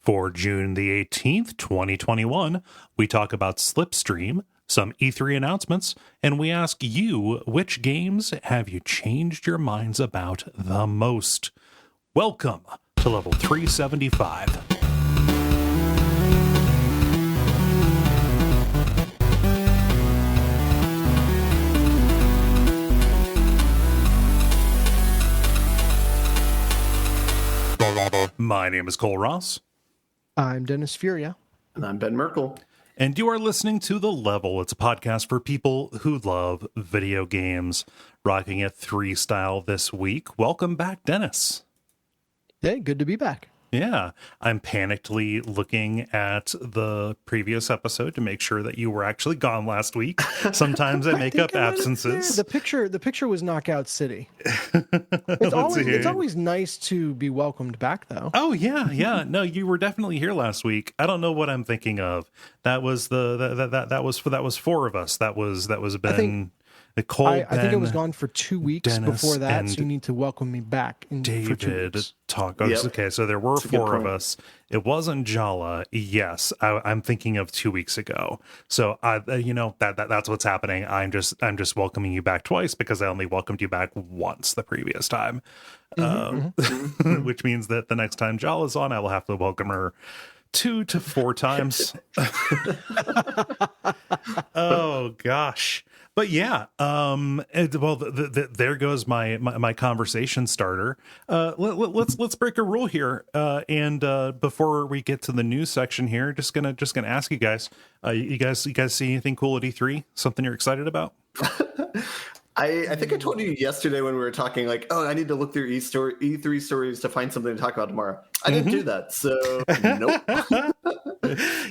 For June the 18th, 2021, we talk about Slipstream, some E3 announcements, and we ask you, which games have you changed your minds about the most? Welcome to Level 375. My name is Cole Ross. I'm Dennis Furia. And I'm Ben Merkel. And you are listening to The Level. It's a podcast for people who love video games. Rocking it 3 style this week. Welcome back, Dennis. Hey, good to be back. Yeah, I'm panickedly looking at the previous episode to make sure that you were actually gone last week. Sometimes I make up absences. The picture was Knockout City. It's always nice to be welcomed back, though. Oh yeah. No, you were definitely here last week. I don't know what I'm thinking of. That was that was 4 of us. That was Ben. Nicole, I think I was gone for 2 weeks Dennis, before that, so you need to welcome me back for 2 weeks. Talk. Oh, yep. Okay, so there were 4 of us. It wasn't Jala. Yes, I'm thinking of 2 weeks ago. So that's what's happening. I'm just welcoming you back twice because I only welcomed you back once the previous time, which means that the next time Jala's on, I will have to welcome her 2 to 4 times. Oh gosh. But yeah, there goes my conversation starter. Let's break a rule here, and before we get to the news section here, just gonna ask you guys, you guys see anything cool at E3? Something you're excited about? I think I told you yesterday when we were talking, like, I need to look through E3 stories to find something to talk about tomorrow. I didn't do that, so nope.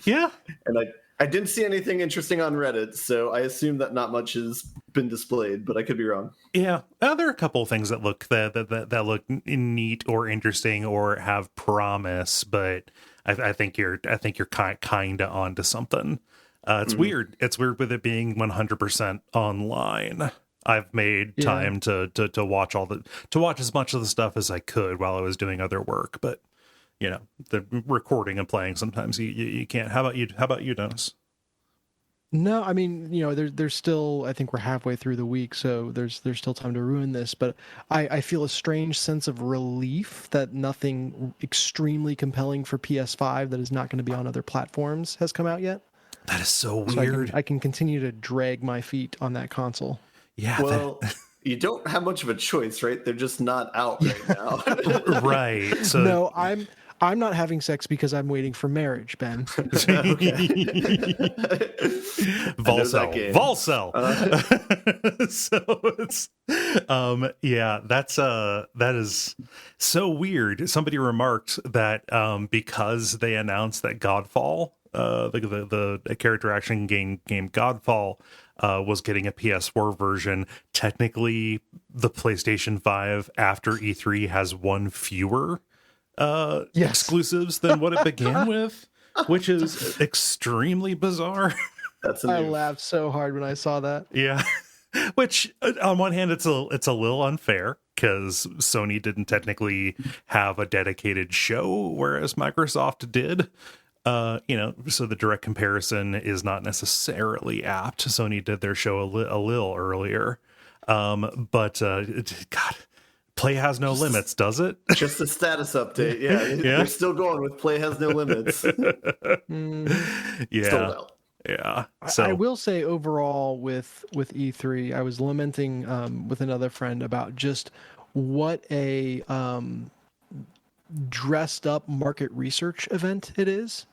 Yeah, and I didn't see anything interesting on Reddit, so I assume that not much has been displayed, but I could be wrong. Yeah, there are a couple of things that look that look neat or interesting or have promise, but I think you're kind of onto something. It's weird. It's weird with it being 100% online. I've made time to watch watch as much of the stuff as I could while I was doing other work, but the recording and playing sometimes you can't. How about you, Dennis? No, I mean, there's still, I think we're halfway through the week, so there's still time to ruin this, but I feel a strange sense of relief that nothing extremely compelling for PS5 that is not going to be on other platforms has come out yet. That is so weird. I can continue to drag my feet on that console. Yeah. Well, you don't have much of a choice, right? They're just not out right now. Right. So no, I'm not having sex because I'm waiting for marriage, Ben. Volcel. So it's that is so weird. Somebody remarked that because they announced that Godfall, the character action game Godfall, was getting a PS4 version, technically the PlayStation 5 after E3 has 1 fewer exclusives than what it began with, which is extremely bizarre. I laughed so hard when I saw that. Yeah. Which on one hand it's a little unfair because Sony didn't technically have a dedicated show, whereas Microsoft did. So the direct comparison is not necessarily apt. Sony did their show a little earlier. But God, Play has no limits, does it? Just a status update. Yeah. They're still going with Play has no limits. Yeah. Sold out. Yeah. So I will say overall with E3, I was lamenting with another friend about just what a dressed up market research event it is.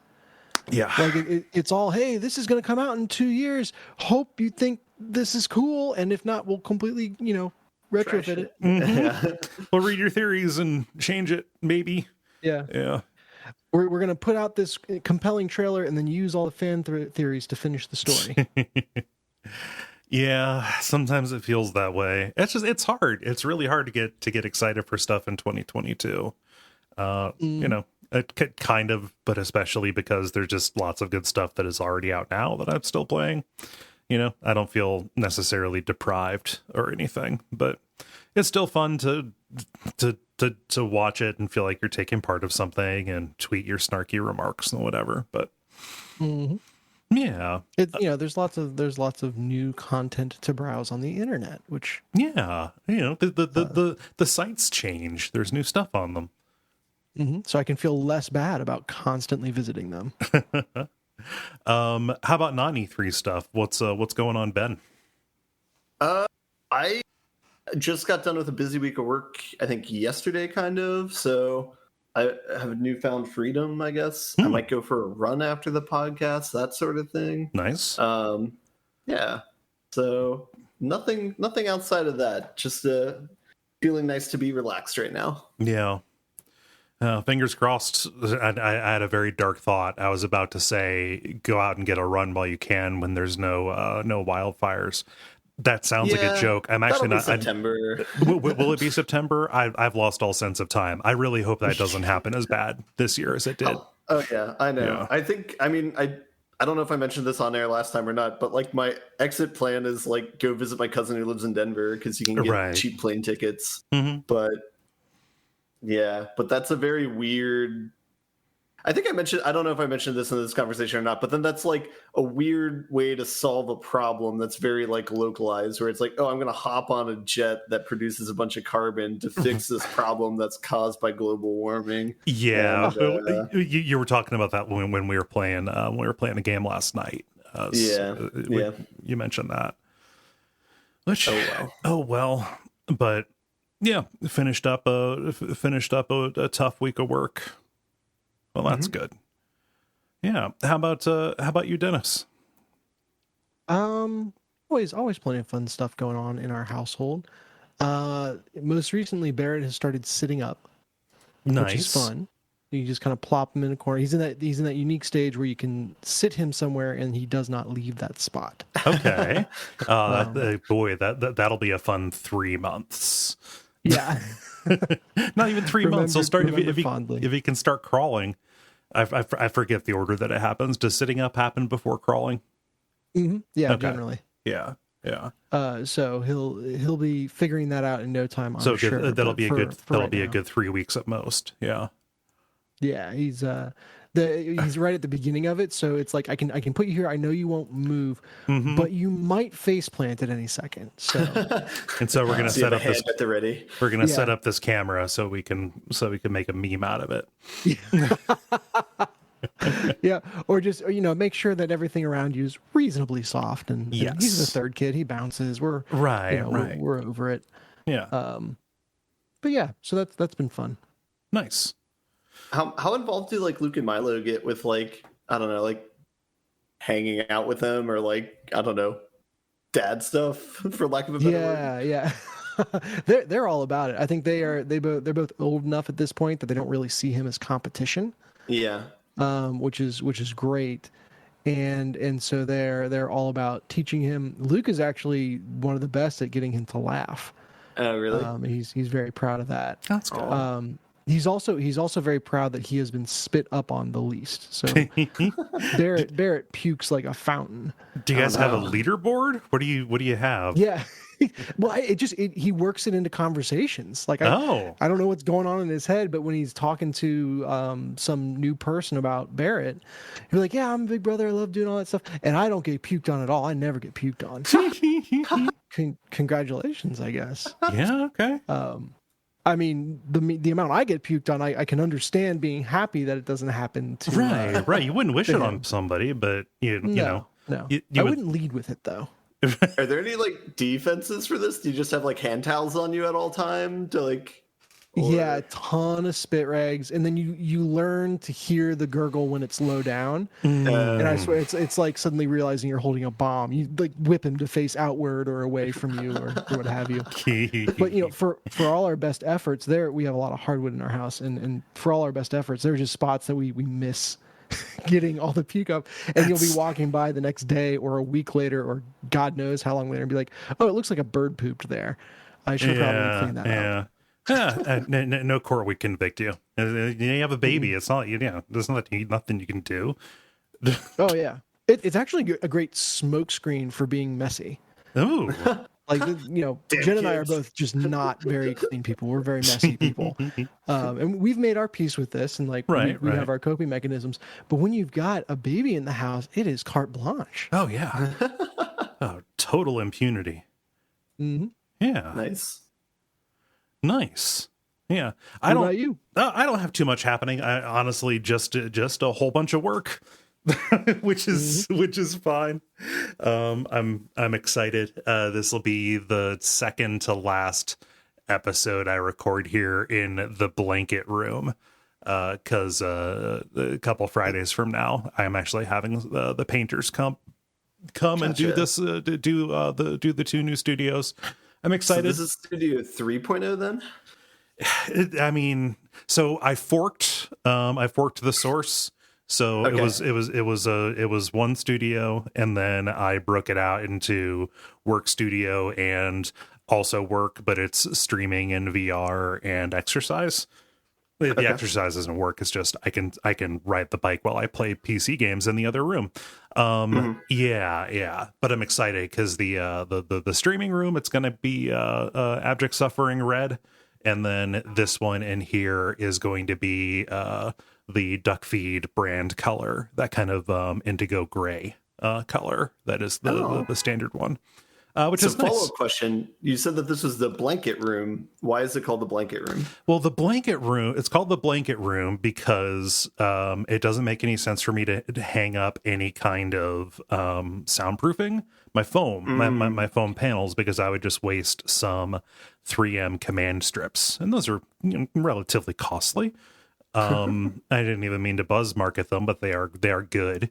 Yeah. Like it's all, hey, this is going to come out in 2 years. Hope you think this is cool. And if not, we'll completely, retrofit it. Mm-hmm. We'll read your theories and change it, maybe. Yeah. Yeah. We're going to put out this compelling trailer and then use all the fan theories to finish the story. Yeah, sometimes it feels that way. It's hard. It's really hard to get excited for stuff in 2022. It kind of, but especially because there's just lots of good stuff that is already out now that I'm still playing. I don't feel necessarily deprived or anything, but it's still fun to to watch it and feel like you're taking part of something and tweet your snarky remarks and whatever. But yeah, there's lots of new content to browse on the internet, which the sites change. There's new stuff on them. So I can feel less bad about constantly visiting them. How about non-E3 stuff? What's going on, Ben? I just got done with a busy week of work, I think yesterday, kind of. So I have a newfound freedom, I guess. I might go for a run after the podcast, that sort of thing. Nice. Yeah. So nothing outside of that. Just feeling nice to be relaxed right now. Yeah. Fingers crossed. I had a very dark thought. I was about to say, go out and get a run while you can when there's no wildfires. That sounds like a joke. I'm actually not. September. Will it be September? I've lost all sense of time. I really hope that doesn't happen as bad this year as it did. Oh yeah, I know. Yeah. I don't know if I mentioned this on air last time or not, but like my exit plan is like go visit my cousin who lives in Denver because you can get cheap plane tickets. But yeah, but that's a very weird. I think I don't know if I mentioned this in this conversation or not, but then that's like a weird way to solve a problem that's very like localized, where it's like, oh, I'm going to hop on a jet that produces a bunch of carbon to fix this problem that's caused by global warming. Yeah. And, you were talking about that when we were playing a game last night. You mentioned that. Which, oh well. But yeah, finished up a tough week of work. Well, that's good. Yeah. How about you, Dennis? Always plenty of fun stuff going on in our household. Most recently, Barrett has started sitting up, which is fun. You just kind of plop him in a corner. He's in that unique stage where you can sit him somewhere and he does not leave that spot. Okay. Boy, that'll be a fun 3 months. Yeah. Not even 3 months. He'll start if he can start crawling. I forget the order that it happens. Does sitting up happen before crawling? Yeah, generally. Yeah. So he'll be figuring that out in no time. I'm sure. That'll be a good 3 weeks at most. Yeah. Yeah, he's right at the beginning of it, so it's like I can put you here. I know you won't move, but you might face plant at any second. So and so we're gonna set up this at the ready. We're gonna set up this camera so we can make a meme out of it. Yeah, or just make sure that everything around you is reasonably soft. And he's the third kid. He bounces. We're right. We're over it. Yeah. But yeah, so that's been fun. Nice. How involved do like Luke and Milo get with like, I don't know, like hanging out with them or like, I don't know, dad stuff for lack of a better word? Yeah. they're all about it. I think they're both old enough at this point that they don't really see him as competition. Yeah. Which is great. And so they're all about teaching him. Luke is actually one of the best at getting him to laugh. Oh, really? He's very proud of that. That's cool. He's also very proud that he has been spit up on the least. So Barrett pukes like a fountain. Do you guys have a leaderboard? What do you have? Yeah. Well, he works it into conversations. Like I don't know what's going on in his head, but when he's talking to some new person about Barrett, he's like, "Yeah, I'm a big brother. I love doing all that stuff, and I don't get puked on at all. I never get puked on." Congratulations, I guess. Yeah. Okay. I mean, the amount I get puked on, I can understand being happy that it doesn't happen to right. You wouldn't wish it on somebody, but you know, I wouldn't lead with it though. Are there any like defenses for this? Do you just have like hand towels on you at all time to like? Yeah, a ton of spit rags, and then you learn to hear the gurgle when it's low down. And I swear, it's like suddenly realizing you're holding a bomb. You like whip him to face outward or away from you or what have you. But for all our best efforts, we have a lot of hardwood in our house, and for all our best efforts, there are just spots that we miss getting all the puke up, and you'll be walking by the next day or a week later or God knows how long later and be like, "Oh, it looks like a bird pooped there. I should probably clean that up." No court would convict you. You have a baby. It's not, there's nothing you can do. Oh yeah, it's actually a great smoke screen for being messy. Oh, Like, Jen and I are both just not very clean people. We're very messy people. And we've made our peace with this, and like we have our coping mechanisms. But when you've got a baby in the house, it is carte blanche. Oh, yeah. Oh, total impunity. Mm-hmm. Yeah. Nice. Yeah. What about you? I don't have too much happening. I honestly just a whole bunch of work. which is fine. I'm excited. This will be the second to last episode I record here in the blanket room, because a couple Fridays from now I'm actually having the painters come and do this do the two new studios. I'm excited. So this is Studio 3.0 then? So I forked the source. So okay. it was one studio, and then I broke it out into work studio and also work, but it's streaming and VR and exercise. The exercise doesn't work. It's just I can ride the bike while I play PC games in the other room. Yeah. But I'm excited because the streaming room, it's going to be Abject Suffering Red, and then this one in here is going to be the Duckfeed brand color, that kind of indigo gray color. That is the standard one. Which is nice. Follow-up question. You said that this was the blanket room. Why is it called the blanket room? Well, the blanket room, it's called the blanket room because it doesn't make any sense for me to hang up any kind of soundproofing. My foam, my foam panels, because I would just waste some 3M command strips. And those are relatively costly. I didn't even mean to buzz market them, but they are good.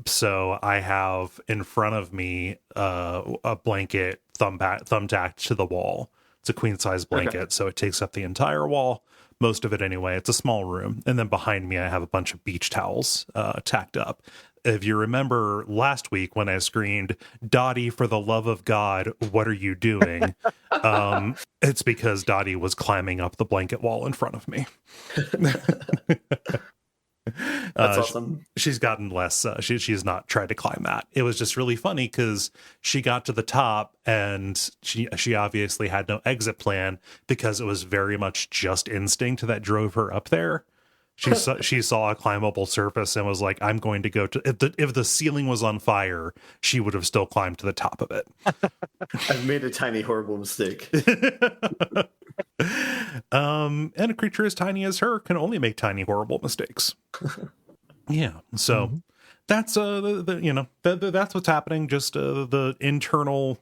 So I have in front of me a blanket thumbtacked to the wall. It's a queen size blanket, so it takes up the entire wall, most of it anyway. It's a small room, and then behind me I have a bunch of beach towels tacked up. If you remember last week when I screamed, "Dottie, for the love of God, what are you doing?" It's because Dottie was climbing up the blanket wall in front of me. That's awesome. She's gotten less. She's not tried to climb that. It was just really funny because she got to the top and she obviously had no exit plan because it was very much just instinct that drove her up there. She saw a climbable surface and was like, "I'm going to go to." If the ceiling was on fire, she would have still climbed to the top of it. I've made a tiny horrible mistake. And a creature as tiny as her can only make tiny horrible mistakes. Yeah, so that's that's what's happening. Just the internal,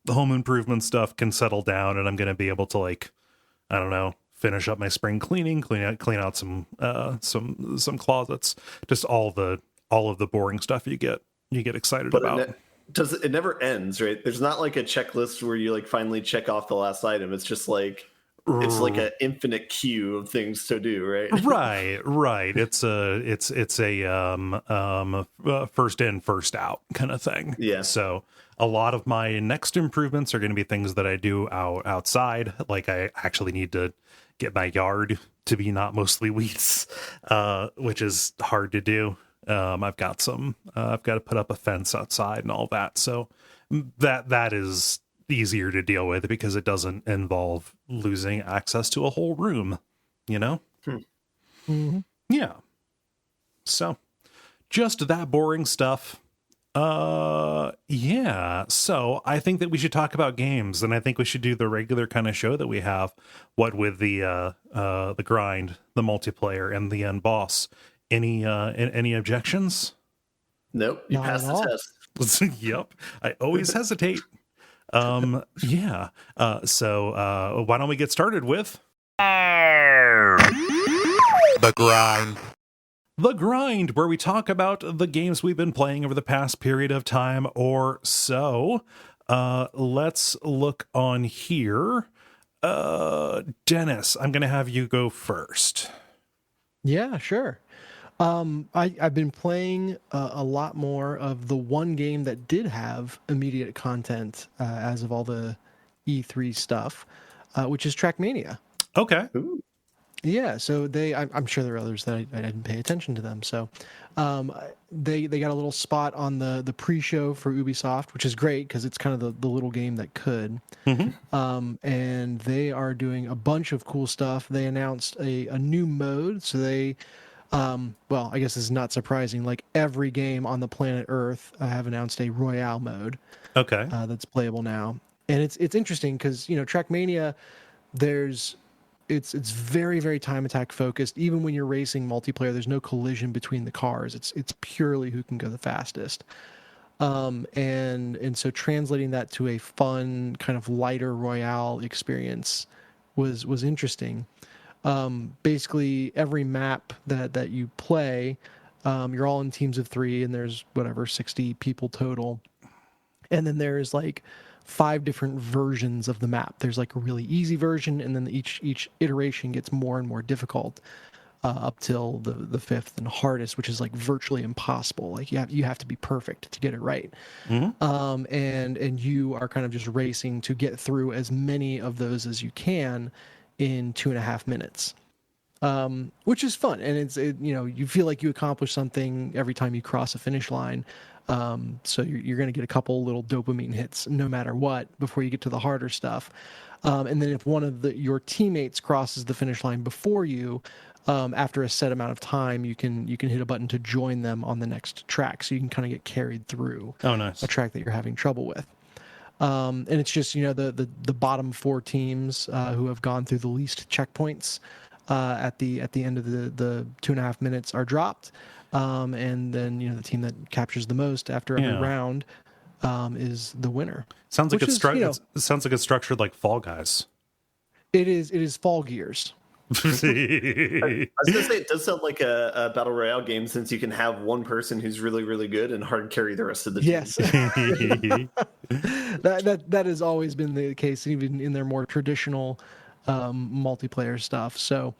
the home improvement stuff can settle down, and I'm going to be able to finish up my spring cleaning, clean out some closets, just all of the boring stuff you get excited about. It never ends, right? There's not like a checklist where you finally check off the last item. It's just like an infinite queue of things to do, right? Right. It's a first in, first out kind of thing. Yeah. So a lot of my next improvements are going to be things that I do outside. Like I actually need to get my yard to be not mostly weeds, which is hard to do. I've got to put up a fence outside and all that. So that is easier to deal with because it doesn't involve losing access to a whole room, Mm-hmm. Yeah. So just that boring stuff. Yeah. So I think that we should talk about games, and I think we should do the regular kind of show that we have. What with the grind, the multiplayer, and the end boss. Any objections? Nope. You passed the test. Yep. I always hesitate. Yeah. So why don't we get started with the grind? The Grind, where we talk about the games we've been playing over the past period of time or so. Let's look on here. Dennis, I'm going to have you go first. Yeah, sure. I've been playing a lot more of the one game that did have immediate content as of all the E3 stuff, which is Trackmania. Okay. Ooh. Yeah, so I'm sure there are others that I didn't pay attention to them. So they got a little spot on the pre-show for Ubisoft, which is great because it's kind of the little game that could. And they are doing a bunch of cool stuff. They announced a new mode, so they well, I guess it's not surprising. Like every game on the planet Earth have announced a Royale mode. Okay. That's playable now, and it's interesting because Trackmania, it's very, very time attack focused. Even when you're racing multiplayer, there's no collision between the cars. It's purely who can go the fastest. And so translating that to a fun kind of lighter Royale experience was interesting. Basically every map that you play, you're all in teams of 3, and there's 60 people total. And then there's like 5 different versions of the map. There's like a really easy version, and then each iteration gets more and more difficult up till the 5th and hardest, which is like virtually impossible. Like you have to be perfect to get it right. And you are kind of just racing to get through as many of those as you can in 2.5 minutes. Which is fun, and you feel like you accomplish something every time you cross a finish line. So you're going to get a couple little dopamine hits no matter what before you get to the harder stuff. And then if one of your teammates crosses the finish line before you, after a set amount of time, you can hit a button to join them on the next track, so you can kind of get carried through a track that you're having trouble with. And it's just the bottom 4 teams who have gone through the least checkpoints at the end of the 2.5 minutes are dropped. And then the team that captures the most after every round is the winner. Sounds like it sounds like it's structured like Fall Guys. It is Fall Gears. I was gonna say it does sound like a battle royale game, since you can have one person who's really, really good and hard carry the rest of the team. Yes. that has always been the case, even in their more traditional multiplayer stuff. So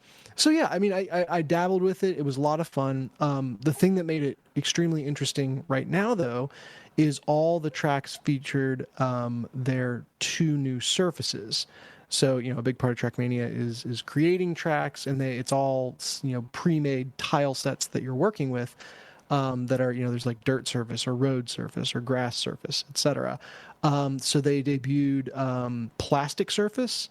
yeah, I mean, I dabbled with it. It was a lot of fun. The thing that made it extremely interesting right now, though, is all the tracks featured their 2 new surfaces. So a big part of Trackmania is creating tracks, and it's all pre-made tile sets that you're working with. That are there's like dirt surface or road surface or grass surface, etc. So they debuted plastic surface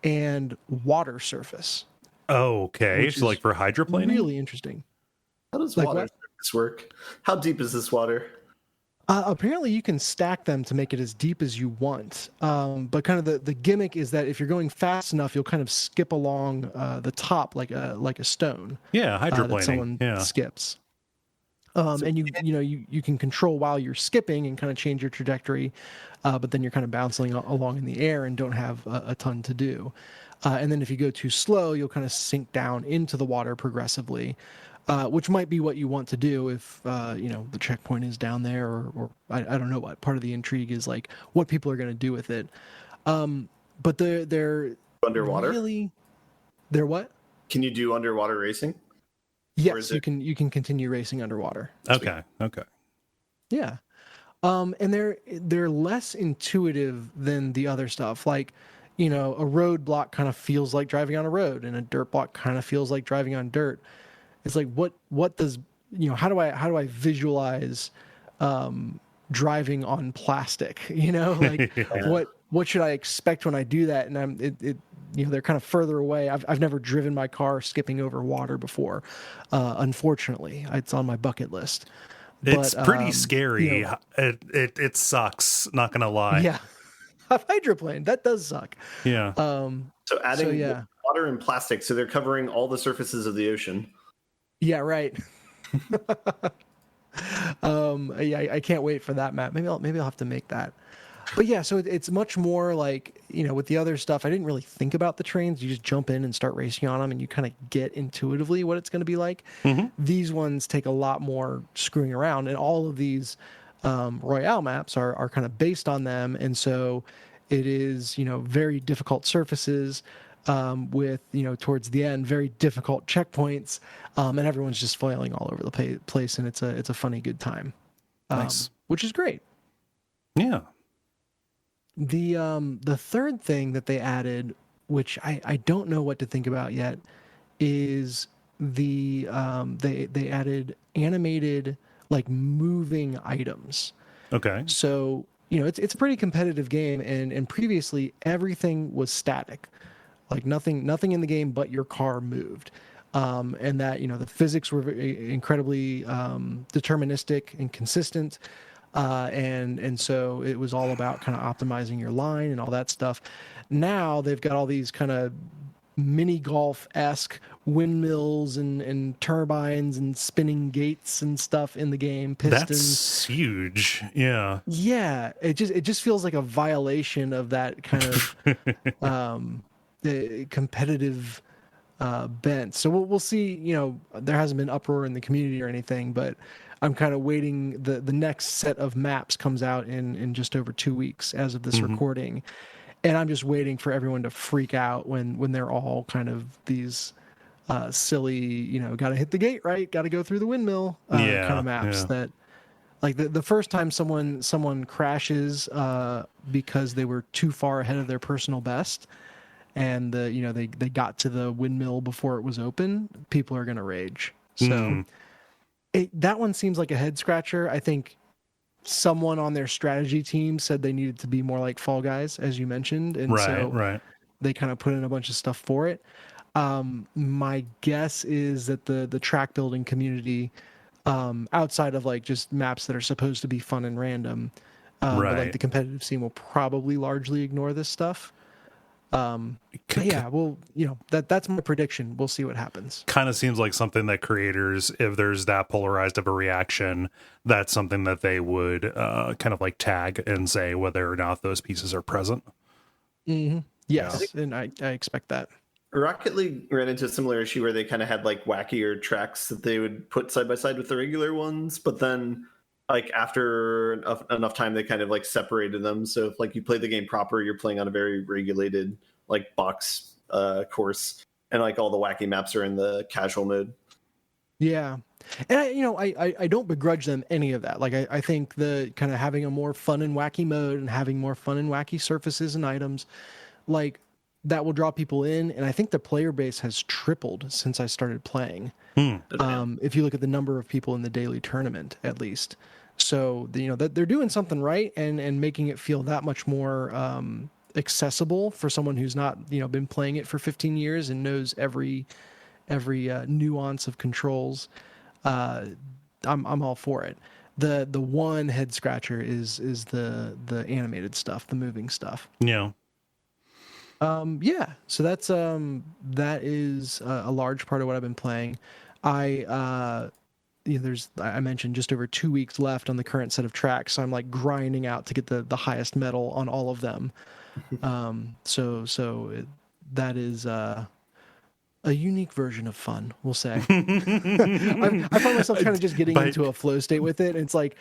and water surface. Oh, okay. So like for hydroplaning? Really interesting. How does water surface work? How deep is this water? Apparently you can stack them to make it as deep as you want. But kind of the gimmick is that if you're going fast enough, you'll kind of skip along the top like a stone. Yeah, hydroplaning. That someone skips. And you can control while you're skipping and kind of change your trajectory, but then you're kind of bouncing along in the air and don't have a ton to do. And then if you go too slow, you'll kind of sink down into the water progressively, which might be what you want to do if the checkpoint is down there, or I don't know what part of the intrigue is, like what people are going to do with it. But they're underwater. Really, they're what? Can you do underwater racing? Yes, you can continue racing underwater. Okay. Yeah. And they're less intuitive than the other stuff. Like, a road block kind of feels like driving on a road, and a dirt block kind of feels like driving on dirt. It's like what does how do I visualize driving on plastic? Like what should I expect when I do that? And they're kind of further away. I've never driven my car skipping over water before. Unfortunately, it's on my bucket list. It's pretty scary. It sucks, not gonna lie. Yeah. A hydroplane, that does suck. Yeah. So adding water and plastic, so they're covering all the surfaces of the ocean. Yeah, right. I can't wait for that map. Maybe I'll have to make that. But yeah, so it's much more like, with the other stuff, I didn't really think about the trains. You just jump in and start racing on them, and you kind of get intuitively what it's going to be like. Mm-hmm. These ones take a lot more screwing around, and all of these Royale maps are kind of based on them. And so it is, very difficult surfaces with, towards the end, very difficult checkpoints. And everyone's just flailing all over the place, and it's a funny, good time. Nice. Which is great. Yeah. The third thing that they added, which I don't know what to think about yet, is they added animated like moving items. Okay. So it's a pretty competitive game, and previously everything was static, like nothing in the game but your car moved, and that the physics were incredibly deterministic and consistent, and so it was all about kind of optimizing your line and all that stuff. Now they've got all these kind of mini golf-esque windmills and turbines and spinning gates and stuff in the game, pistons. That's huge. Yeah. Yeah, it just feels like a violation of that kind of the competitive bent. So we'll see. There hasn't been uproar in the community or anything, but I'm kind of waiting. The next set of maps comes out in just over 2 weeks as of this recording. And I'm just waiting for everyone to freak out when they're all kind of these silly, got to hit the gate, right? Got to go through the windmill kind of maps that, like the first time someone crashes because they were too far ahead of their personal best, and they got to the windmill before it was open, people are going to rage. So that one seems like a head scratcher. I think someone on their strategy team said they needed to be more like Fall Guys, as you mentioned, and they kind of put in a bunch of stuff for it. My guess is that the track building community, outside of like just maps that are supposed to be fun and random, but like the competitive scene will probably largely ignore this stuff. Yeah, well, that's my prediction. We'll see what happens. Kind of seems like something that creators, if there's that polarized of a reaction, that's something that they would kind of like tag and say whether or not those pieces are present. Mm-hmm. Yes, and I expect that. Rocket League ran into a similar issue where they kind of had like wackier tracks that they would put side by side with the regular ones, but then like after enough time they kind of like separated them. So if like you play the game proper, you're playing on a very regulated like box course, and like all the wacky maps are in the casual mode. Yeah, and I don't begrudge them any of that. Like I think the kind of having a more fun and wacky mode and having more fun and wacky surfaces and items, like that will draw people in. And I think the player base has tripled since I started playing. If you look at the number of people in the daily tournament, at least. So that they're doing something right and making it feel that much more accessible for someone who's not been playing it for 15 years and knows every nuance of controls. I'm all for it. The one head scratcher is the animated stuff, the moving stuff. Yeah. So that is a large part of what I've been playing. I mentioned just over 2 weeks left on the current set of tracks, so I'm like grinding out to get the highest medal on all of them. That is a unique version of fun, we'll say. I find myself kind of just getting into a flow state with it. And it's like,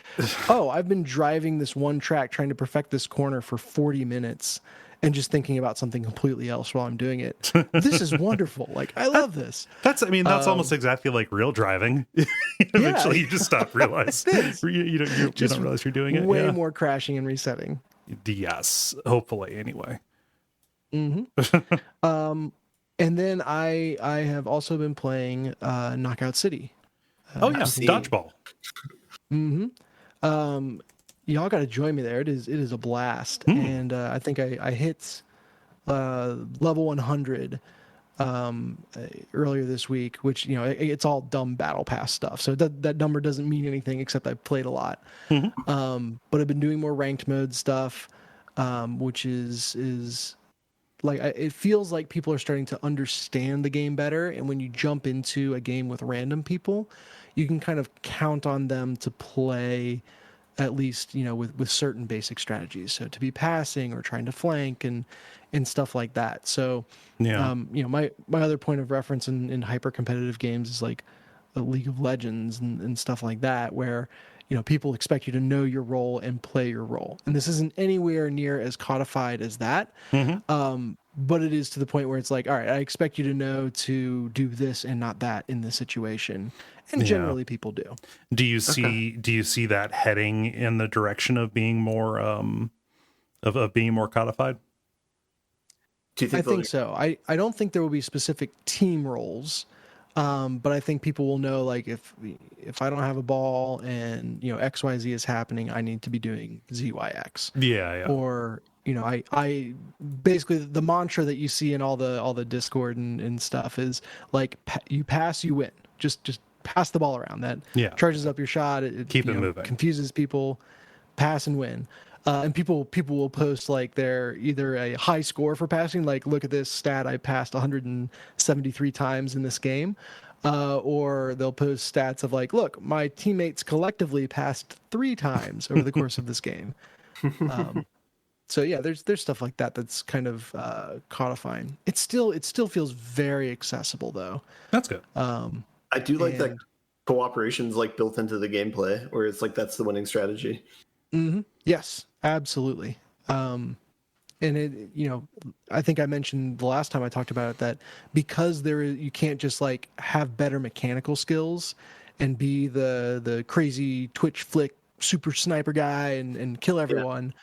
oh, I've been driving this one track trying to perfect this corner for 40 minutes and just thinking about something completely else while I'm doing it. This is wonderful. Like, I love this. That's almost exactly like real driving. Eventually you just stop, realize you don't realize you're doing it. Way more crashing and resetting. Yes, hopefully anyway. And then I have also been playing Knockout City. Dodgeball. Y'all got to join me there. It is a blast. And I think I hit level 100 earlier this week, which it's all dumb battle pass stuff. So that number doesn't mean anything except I've played a lot. But I've been doing more ranked mode stuff, which is like it feels like people are starting to understand the game better. And when you jump into a game with random people, you can kind of count on them to play at least with certain basic strategies, so to be passing or trying to flank and stuff like that. So my other point of reference in hyper competitive games is like a League of Legends and stuff like that, where people expect you to know your role and play your role, and this isn't anywhere near as codified as that. But it is to the point where it's like, all right, I expect you to know to do this and not that in this situation. And generally people do. Do you see that heading in the direction of being more of being more codified? Do you think I think so. I don't think there will be specific team roles, but I think people will know, like, if I don't have a ball and XYZ is happening, I need to be doing ZYX. Yeah. Or I basically, the mantra that you see in all the Discord and stuff is like, you pass, you win. Just pass the ball around. That charges up your shot. It keep it moving. Confuses people. Pass and win. And people will post like their either a high score for passing, like, look at this stat, I passed 173 times in this game, or they'll post stats of like, look, my teammates collectively passed 3 times over the course of this game. So yeah, there's stuff like that that's kind of codifying. It still feels very accessible though. That's good. I do like that cooperation's like built into the gameplay, where it's like that's the winning strategy. Mm-hmm. Yes, absolutely. And it, I think I mentioned the last time I talked about it that because you can't just like have better mechanical skills and be the crazy twitch flick super sniper guy and kill everyone.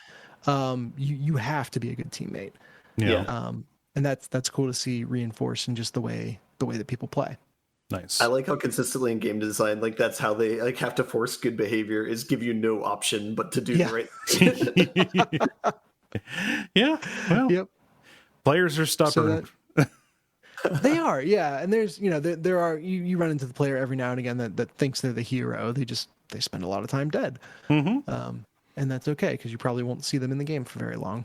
You have to be a good teammate. Yeah. And that's cool to see reinforced in just the way that people play. Nice. I like how consistently in game design, like that's how they like have to force good behavior, is give you no option but to do the right thing. Yeah. Well, yep. Players are stubborn. They are, yeah. And there's, there are, you run into the player every now and again that thinks they're the hero. They spend a lot of time dead. Mm-hmm. And that's okay, because you probably won't see them in the game for very long.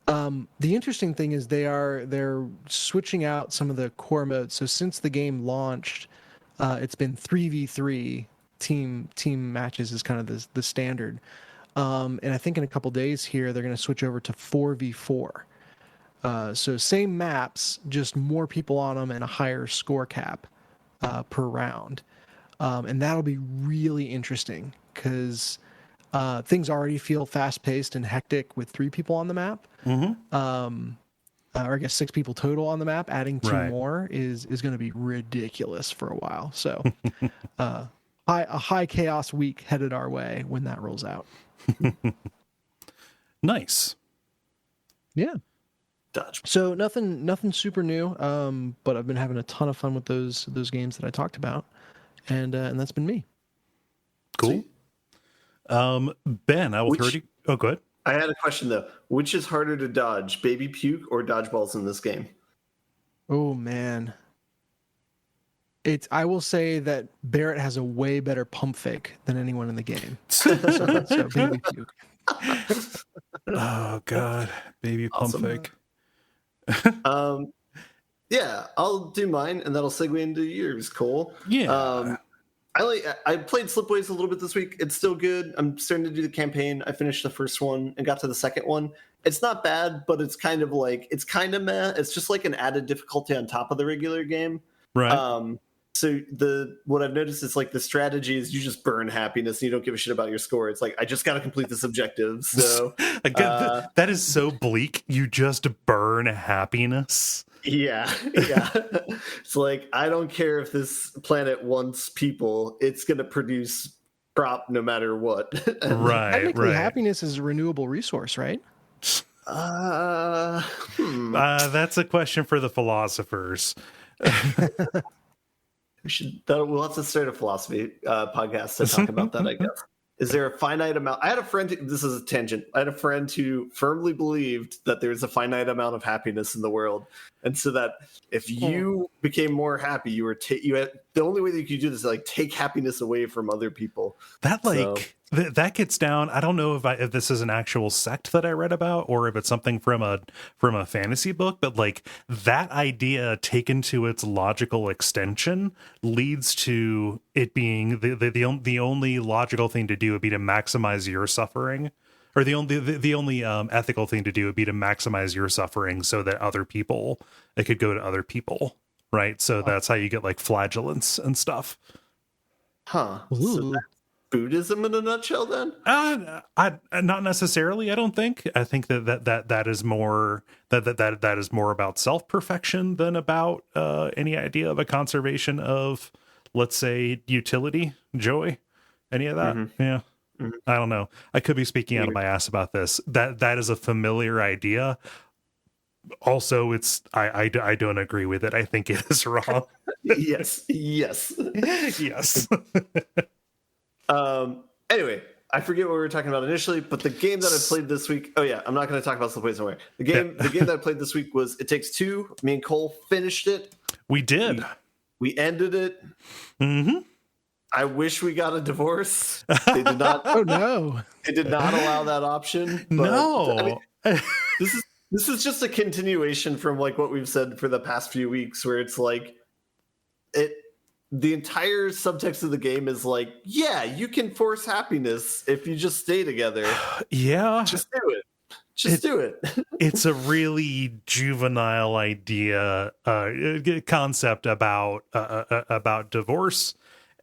The interesting thing is they're switching out some of the core modes. So since the game launched, it's been 3v3 team matches is kind of the standard. And I think in a couple days here they're going to switch over to 4v4. So same maps, just more people on them and a higher score cap per round. And that'll be really interesting because things already feel fast-paced and hectic with 3 people on the map. Mm-hmm. Or I guess 6 people total on the map. Adding 2 more is going to be ridiculous for a while. So a high chaos week headed our way when that rolls out. Nice. Yeah. Dodge. So nothing super new, but I've been having a ton of fun with those games that I talked about, and that's been me. Cool. Ben, I will throw you. Oh, go ahead. I had a question though. Which is harder to dodge, baby puke or dodgeballs in this game? Oh man, I will say that Barrett has a way better pump fake than anyone in the game. So baby puke. Oh god, baby pump fake. Yeah, I'll do mine, and that'll segue into yours, Cole. Yeah. I played Slipways a little bit this week. It's still good. I'm starting to do the campaign. I finished the first one and got to the second one. It's not bad, but it's kind of meh. It's just like an added difficulty on top of the regular game. Right. So what I've noticed is like the strategy is you just burn happiness and you don't give a shit about your score. It's like, I just got to complete this objective. So that is so bleak. You just burn happiness. Yeah. It's like, I don't care if this planet wants people, it's going to produce crop no matter what. Technically, happiness is a renewable resource, right? That's a question for the philosophers. We'll have to start a philosophy podcast to talk about that, I guess. Is there a finite amount? I had a friend, this is a tangent. I had a friend who firmly believed that there's a finite amount of happiness in the world. And so that if you became more happy, the only way that you could do this is like take happiness away from other people. That gets down. I don't know if this is an actual sect that I read about or if it's something from a fantasy book, but like that idea taken to its logical extension leads to it being the only logical thing to do would be to maximize your suffering, or the only ethical thing to do would be to maximize your suffering so that it could go to other people, right? So that's how you get like flagellants and stuff. Huh. So Buddhism in a nutshell, then? Not necessarily. I don't think. I think that is more that is more about self-perfection than about any idea of a conservation of, let's say, utility, joy, any of that. Mm-hmm. Yeah, I don't know. I could be speaking out of my ass about this. That is a familiar idea. Also, I don't agree with it. I think it is wrong. yes. Yes. Anyway, I forget what we were talking about initially, but the game that I played this week. Oh yeah, I'm not going to talk about Slipstream somewhere. The game that I played this week was It Takes Two. Me and Kole finished it. We did. We ended it. Mm-hmm. I wish we got a divorce. They did not. Oh no! They did not allow that option. But, No. I mean, this is just a continuation from like what we've said for the past few weeks, where it's like the entire subtext of the game is like, yeah, you can force happiness if you just stay together. Yeah. Just do it. Just do it. It's a really juvenile idea, concept about divorce.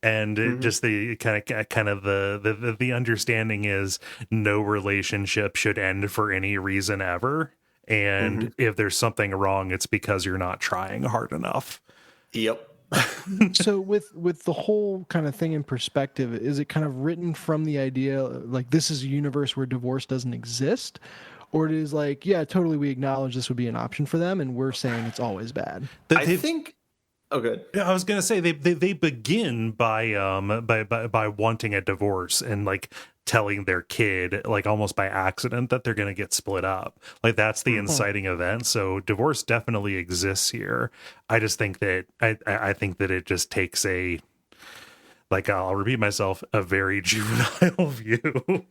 And just the kind of the understanding is no relationship should end for any reason ever. And if there's something wrong, it's because you're not trying hard enough. Yep. So with the whole kind of thing in perspective, is it kind of written from the idea like this is a universe where divorce doesn't exist? Or it is like, yeah, totally, we acknowledge this would be an option for them, and we're saying it's always bad. I think. Oh, good. I was gonna say they begin by wanting a divorce and like telling their kid like almost by accident that they're gonna get split up. Like that's the inciting event. So divorce definitely exists here. I just think that I think that it just takes a, like, I'll repeat myself, a very juvenile view.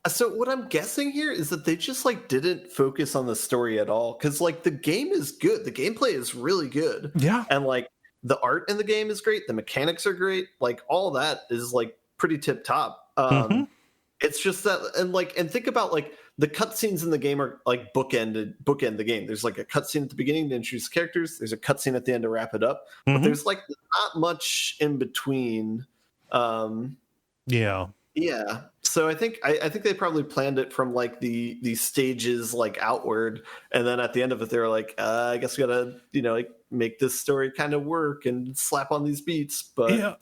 So what I'm guessing here is that they just like didn't focus on the story at all, because like the game is good, the gameplay is really good, and like the art in the game is great, the mechanics are great, like all that is like pretty tip top. It's just that, and think about like the cutscenes in the game are like bookend the game. There's like a cutscene at the beginning to introduce characters. There's a cutscene at the end to wrap it up, but there's like not much in between. Yeah. So I think they probably planned it from like the stages like outward, and then at the end of it they were like, I guess we gotta like make this story kind of work and slap on these beats. But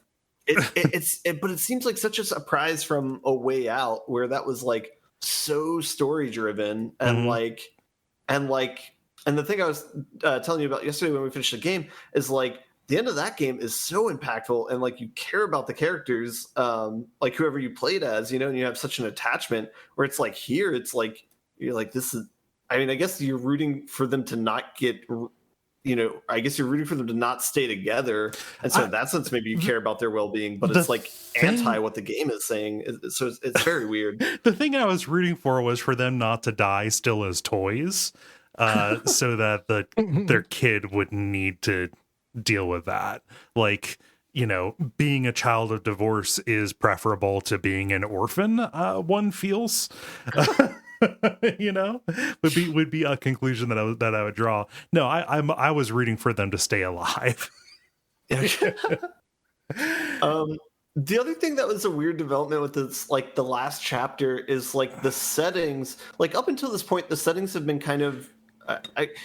but it seems like such a surprise from A Way Out, where that was like so story driven and and the thing I was telling you about yesterday when we finished the game is like, the end of that game is so impactful, and like you care about the characters, like whoever you played as, and you have such an attachment, where it's like here, it's like, you're like, this is, I mean, I guess you're rooting for them to not get, I guess you're rooting for them to not stay together. And so in that sense, maybe you care about their well-being, but it's like anti what the game is saying. So it's very weird. The thing I was rooting for was for them not to die still as toys, so that their kid wouldn't need to deal with that. Like, being a child of divorce is preferable to being an orphan, one feels. Would be a conclusion that I would draw. No, I was rooting for them to stay alive. The other thing that was a weird development with this, like the last chapter, is like the settings. Like up until this point, the settings have been kind of,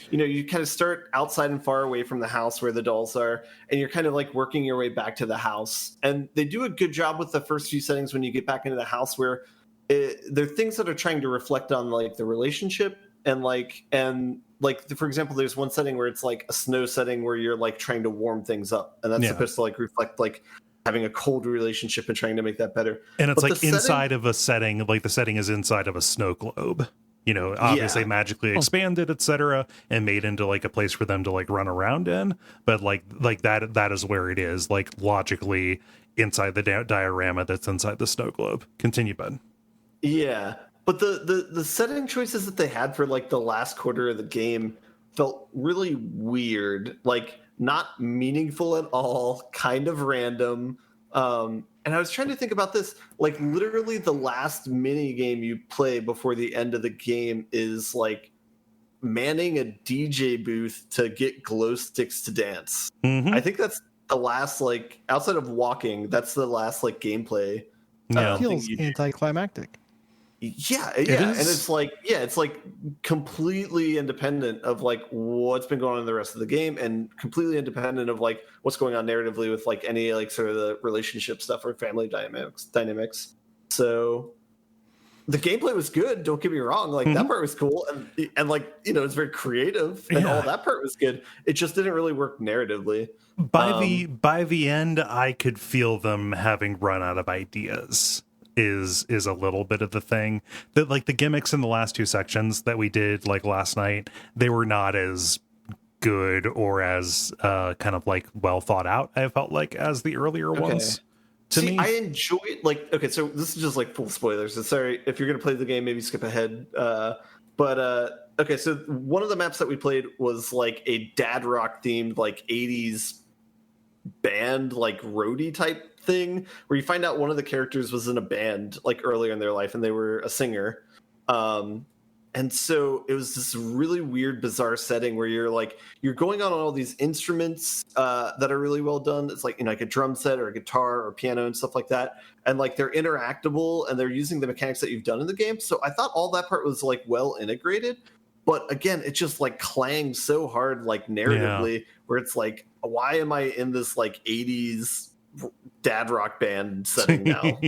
you kind of start outside and far away from the house where the dolls are, and you're kind of like working your way back to the house. And they do a good job with the first few settings when you get back into the house, where there are things that are trying to reflect on like the relationship, and for example, there's one setting where it's like a snow setting where you're like trying to warm things up, and that's supposed to like reflect like having a cold relationship and trying to make that better. And it's like inside of a setting, like the setting is inside of a snow globe. Obviously magically expanded, etc., and made into like a place for them to like run around in. But like that is where it is, like logically inside the diorama that's inside the snow globe. Continue, bud. Yeah, but the setting choices that they had for like the last quarter of the game felt really weird, like not meaningful at all, kind of random. And I was trying to think about this, like literally the last mini game you play before the end of the game is like manning a DJ booth to get glow sticks to dance. I think that's the last, like, outside of walking, that's the last like gameplay. It feels anticlimactic. Yeah, and it's like completely independent of like what's been going on in the rest of the game, and completely independent of like what's going on narratively with like any like sort of the relationship stuff or family dynamics. So the gameplay was good. Don't get me wrong. Like that part was cool, and like it's very creative, and all that part was good. It just didn't really work narratively. By the end, I could feel them having run out of ideas. Is a little bit of the thing that like the gimmicks in the last two sections that we did like last night, they were not as good or as kind of like well thought out, I felt like, as the earlier ones. Me, I enjoyed so this is just like full spoilers, so sorry if you're gonna play the game, maybe skip ahead, okay, so one of the maps that we played was like a dad rock themed like 80s band like roadie type thing, where you find out one of the characters was in a band like earlier in their life and they were a singer, and so it was this really weird, bizarre setting where you're going on all these instruments that are really well done. It's like like a drum set or a guitar or piano and stuff like that. And like they're interactable and they're using the mechanics that you've done in the game. So I thought all that part was like well integrated. But again, it just like clangs so hard, like narratively, where it's like, why am I in this like 80s dad rock band setting now?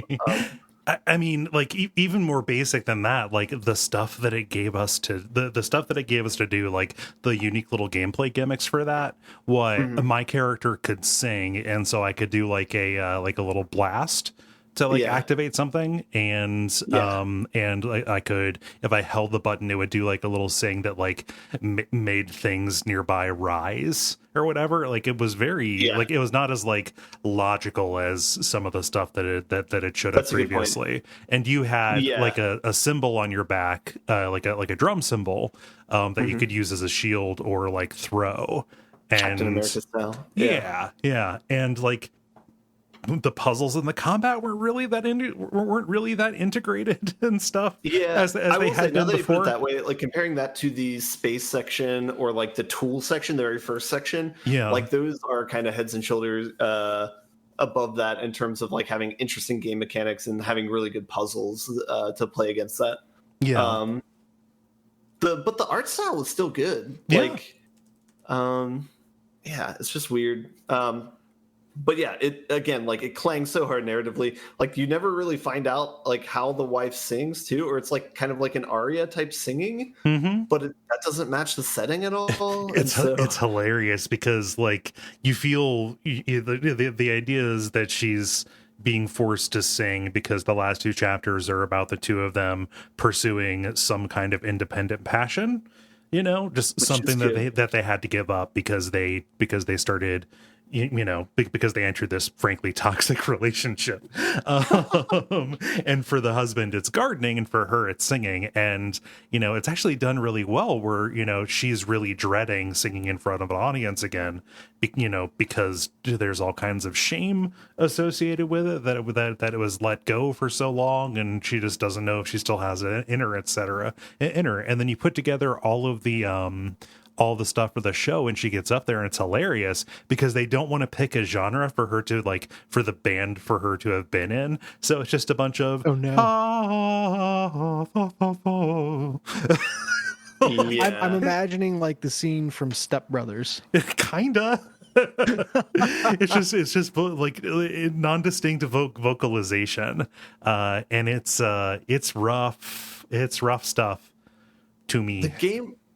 I mean, like even more basic than that, like the stuff that it gave us to the stuff that it gave us to do, like the unique little gameplay gimmicks for that. My character could sing, and so I could do like a little blast to like activate something, and I could, if I held the button, it would do like a little sing that like made things nearby rise or whatever. Like it was very like it was not as like logical as some of the stuff that it should have previously. And you had like a symbol on your back, like a drum symbol that you could use as a shield or like throw. And Captain America style. Yeah, and like the puzzles and the combat weren't really that integrated and stuff. As they had done before. Put it that way, like comparing that to the space section or like the tool section, the very first section, like those are kind of heads and shoulders above that in terms of like having interesting game mechanics and having really good puzzles to play against that. But the art style was still good. It's just weird. But yeah, it again, like it clangs so hard narratively. Like you never really find out like how the wife sings too, or it's like kind of like an aria type singing, but that doesn't match the setting at all. It's hilarious because like you feel the idea is that she's being forced to sing because the last two chapters are about the two of them pursuing some kind of independent passion, just something that they had to give up because they started, because they entered this frankly toxic relationship. And for the husband, it's gardening, and for her, it's singing. And, it's actually done really well where, she's really dreading singing in front of an audience again, because there's all kinds of shame associated with it, that it was let go for so long, and she just doesn't know if she still has it in her, etc. in her. And then you put together all the stuff for the show, and she gets up there, and it's hilarious because they don't want to pick a genre for her to like, for the band for her to have been in. So it's just a bunch of I'm imagining like the scene from Step Brothers. Kinda. it's just like non-distinct vocalization, and it's rough stuff to me.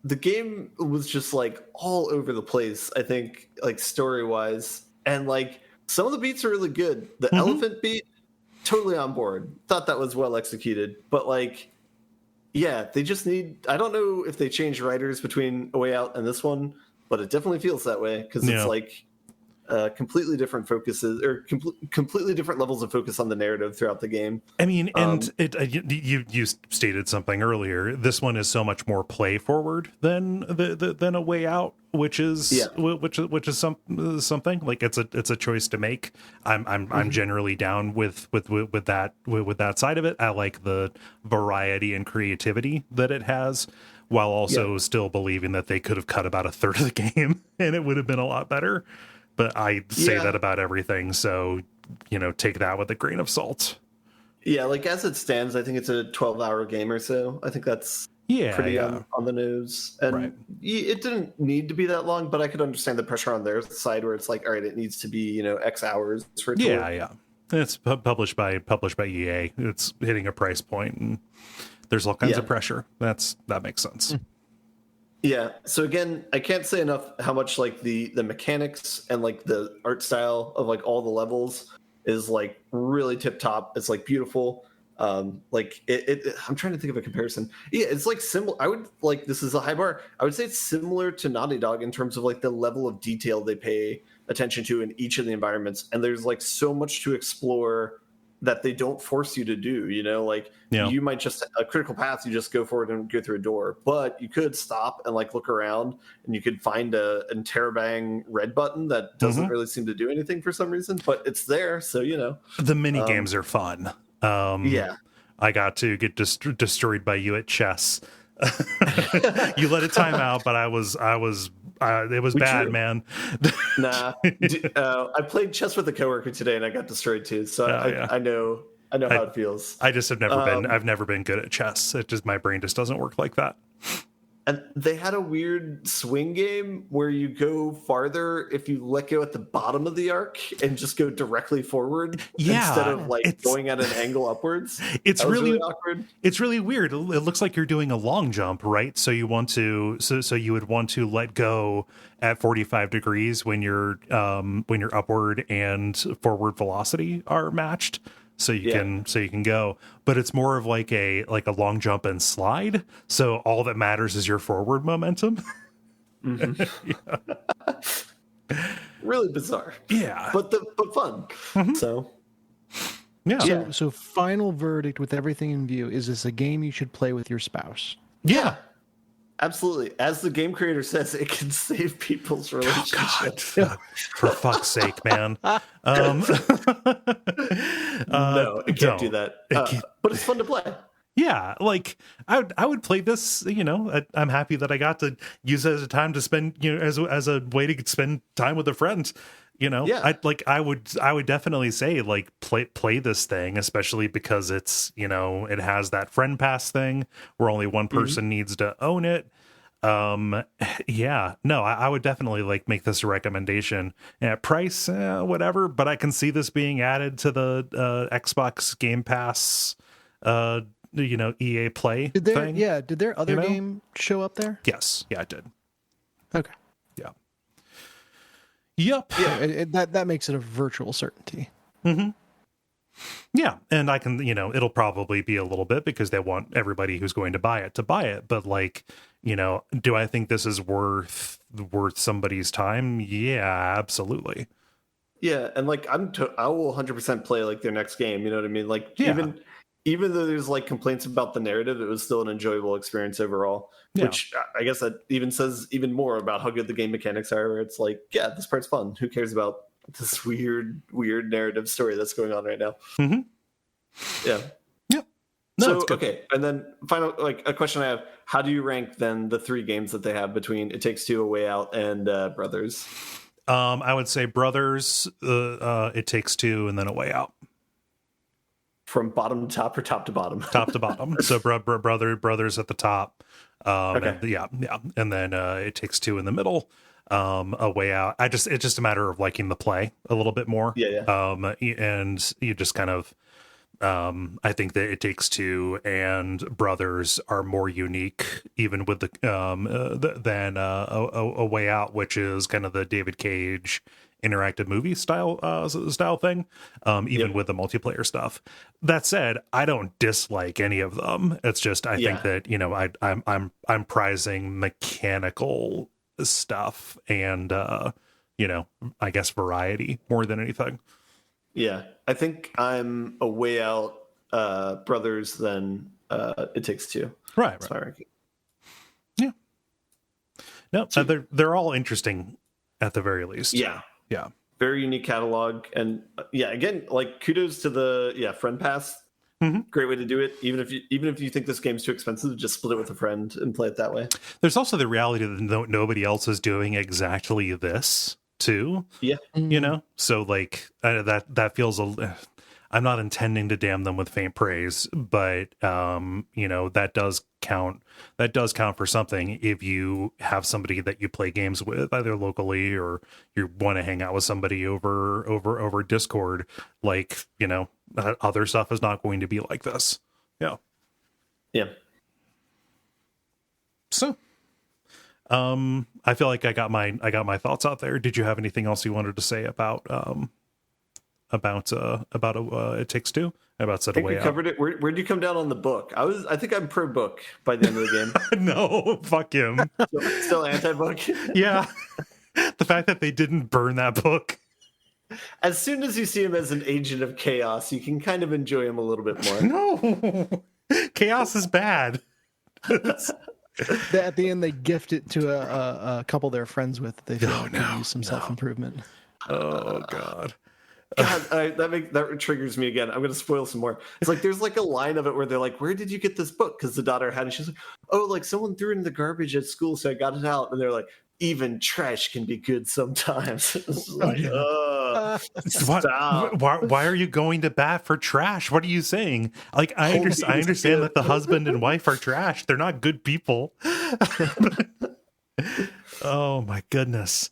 The game was just like all over the place, I think, like story wise, and like some of the beats are really good. The elephant beat, totally on board. Thought that was well executed, but like, they just need. I don't know if they changed writers between A Way Out and this one, but it definitely feels that way because it's like completely different focuses or completely different levels of focus on the narrative throughout the game. I mean, and you stated something earlier. This one is so much more play forward than A Way Out, which is something like it's a choice to make. I'm generally down with that side of it. I like the variety and creativity that it has, while also still believing that they could have cut about a third of the game and it would have been a lot better. But I say that about everything, so, take that with a grain of salt. Yeah, like as it stands, I think it's a 12-hour game or so. I think that's pretty on the nose. And it didn't need to be that long, but I could understand the pressure on their side where it's like, all right, it needs to be, X hours for it to work. It's published by EA. It's hitting a price point, and there's all kinds of pressure. That makes sense. Yeah. So again, I can't say enough how much like the mechanics and like the art style of like all the levels is like really tip top. It's like beautiful. Like I'm trying to think of a comparison. Yeah, it's like similar. I would like, this is a high bar. I would say it's similar to Naughty Dog in terms of like the level of detail they pay attention to in each of the environments. And there's like so much to explore that they don't force you to do, you know, like you might just a critical path, you just go forward and go through a door, but you could stop and like look around and you could find a interrobang red button that doesn't really seem to do anything for some reason, but it's there. So, you know, the mini games are fun. I got to get destroyed by you at chess. You let it time out, but it was bad, man. Nah, I played chess with a coworker today, and I got destroyed too. So I know how it feels. I just have I've never been good at chess. My brain just doesn't work like that. And they had a weird swing game where you go farther if you let go at the bottom of the arc and just go directly forward instead of like going at an angle upwards. It's really awkward. It's really weird. It looks like you're doing a long jump, right? So you want to so you would want to let go at 45 degrees when your upward and forward velocity are matched. So you can go, but it's more of like a long jump and slide. So all that matters is your forward momentum. Really bizarre. Yeah, but fun. So So final verdict with everything in view: is this a game you should play with your spouse? Yeah. Absolutely. As the game creator says, it can save people's relationships. Oh, God. For fuck's sake, man. No, it can't do that. But it's fun to play. Yeah, like I would play this. You know, I'm happy that I got to use it as a time to spend. You know, as a way to spend time with a friend. You know, I would definitely say like play this thing, especially because it's, you know, it has that friend pass thing where only one person needs to own it. I would definitely like make this a recommendation. Price, whatever, but I can see this being added to the Xbox Game Pass, EA Play thing. Yeah, did their other game show up there? Yes, yeah, it did. Okay. Yeah. Yep. Yeah, that makes it a virtual certainty. Mm-hmm. Yeah, and I can, it'll probably be a little bit because they want everybody who's going to buy it. But like, do I think this is worth somebody's time? Yeah, absolutely. Yeah, and like I will 100% play like their next game. You know what I mean? Like even though there's like complaints about the narrative, it was still an enjoyable experience overall. Yeah. Which I guess that even says even more about how good the game mechanics are. Where it's like, yeah, this part's fun. Who cares about this weird narrative story that's going on right now? Mm-hmm. Yeah. Yep. No, so okay, and then final like a question I have: how do you rank then the three games that they have between It Takes Two, A Way Out, and Brothers? I would say Brothers, It Takes Two, and then A Way Out. From bottom to top or top to bottom? Top to bottom. So Brothers at the top. Okay. And then It Takes Two in the middle. A Way Out. It's just a matter of liking the play a little bit more. Yeah. And you just kind of, I think that It Takes Two and Brothers are more unique, even with than A Way Out, which is kind of the David Cage interactive movie style thing, even with the multiplayer stuff. That said, I don't dislike any of them. It's just I think that I'm prizing mechanical stuff and I guess variety more than anything. Yeah, I think I'm A Way Out, Brothers, then It Takes Two. Right. That's my ranking. Yeah. No, they're all interesting at the very least. Yeah. Yeah. Very unique catalog. And again, like kudos to the friend pass. Mm-hmm. Great way to do it. Even if you think this game's too expensive, just split it with a friend and play it that way. There's also the reality that nobody else is doing exactly this too. Yeah. So like that feels I'm not intending to damn them with faint praise, but that does count. That does count for something if you have somebody that you play games with, either locally or you want to hang out with somebody over Discord. Like, other stuff is not going to be like this. Yeah. Yeah. So, I feel like I got my thoughts out there. Did you have anything else you wanted to say about It Takes Two? About Set I think Away we Out? covered it. Where'd you come down on the book? I think I'm pro book by the end of the game. No, fuck him. Still anti-book? Yeah. The fact that they didn't burn that book. As soon as you see him as an agent of chaos, you can kind of enjoy him a little bit more. No. Chaos is bad. At the end, they gift it to a couple they're friends with. They feel like they use some self-improvement. Oh, God. God, that triggers me again. I'm going to spoil some more. It's like there's like a line of it where they're like, "Where did you get this book?" Because the daughter had it. She's like, "Oh, like someone threw it in the garbage at school, so I got it out." And they're like, "Even trash can be good sometimes." It's like, stop. Why are you going to bat for trash? What are you saying? Like, I understand that the husband and wife are trash. They're not good people. Oh my goodness.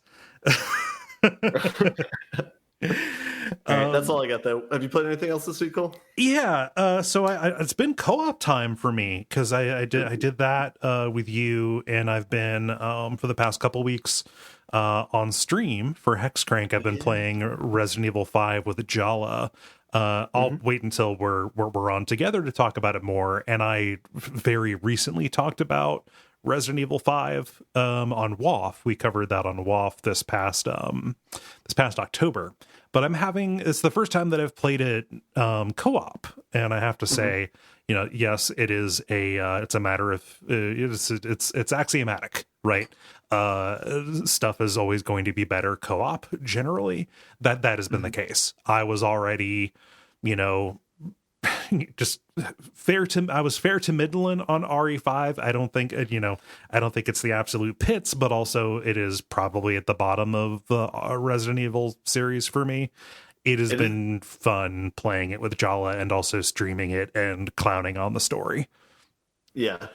All right, that's all I got though. Have you played anything else this week, Cole? Yeah, so it's been co-op time for me because I did that with you, and I've been for the past couple weeks on stream for Hexcrank. I've been playing Resident Evil 5 with Jala. I'll wait until we're on together to talk about it more. And I very recently talked about Resident Evil 5 on WoF. We covered that on WoF this past October. But it's the first time that I've played it co-op, and I have to say, yes, it is it's a matter of it's axiomatic, right? Stuff is always going to be better co-op generally. That has been the case. I was already, just I was fair to middling on RE5. I don't think it's the absolute pits, but also it is probably at the bottom of the Resident Evil series for me. It has been fun playing it with Jala and also streaming it and clowning on the story. Yeah.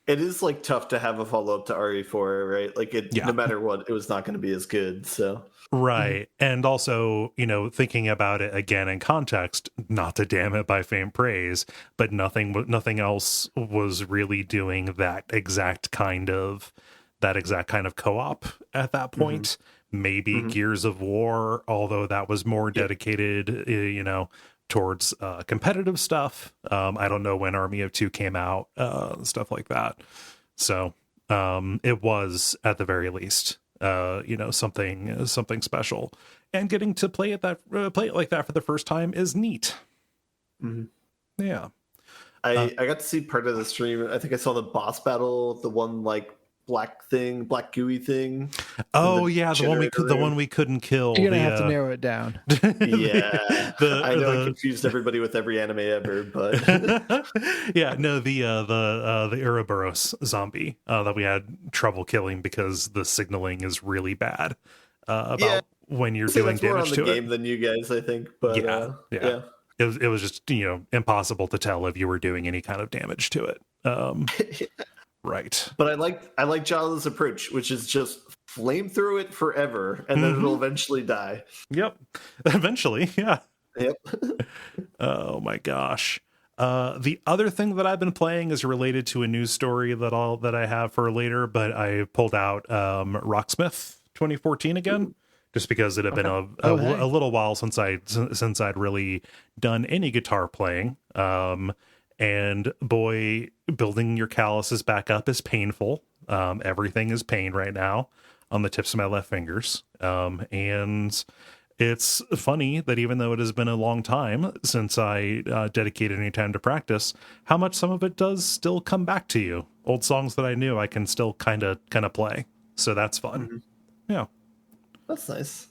It is like tough to have a follow-up to RE4, right? Like no matter what, it was not going to be as good. So right. And also, thinking about it again in context, not to damn it by faint praise, but nothing else was really doing that exact kind of co-op at that point. Maybe Gears of War, although that was more dedicated, towards competitive stuff. I don't know when Army of Two came out, stuff like that. So it was at the very least, something special. And getting to play it like that for the first time is neat. Yeah. I got to see part of the stream. I think I saw the boss battle, the one like black gooey thing. Oh yeah, the one we couldn't kill. You're gonna have to narrow it down. Yeah, I know I confused everybody with every anime ever, but yeah, no, the Ouroboros zombie that we had trouble killing because the signaling is really bad about when you're doing damage to it. Game than you guys, I think, but yeah. It was just impossible to tell if you were doing any kind of damage to it. Right. But I like Jala's approach, which is just flame through it forever, and then it'll eventually die. Yep. Eventually, yeah. Yep. Oh my gosh. The other thing that I've been playing is related to a news story that I have for later, but I pulled out Rocksmith 2014 again, just because it had been a little while since I'd really done any guitar playing. And boy, building your calluses back up is painful. Everything is pain right now on the tips of my left fingers. And it's funny that even though it has been a long time since I dedicated any time to practice, how much some of it does still come back to you. Old songs that I knew I can still kind of play. So that's fun. Yeah. That's nice.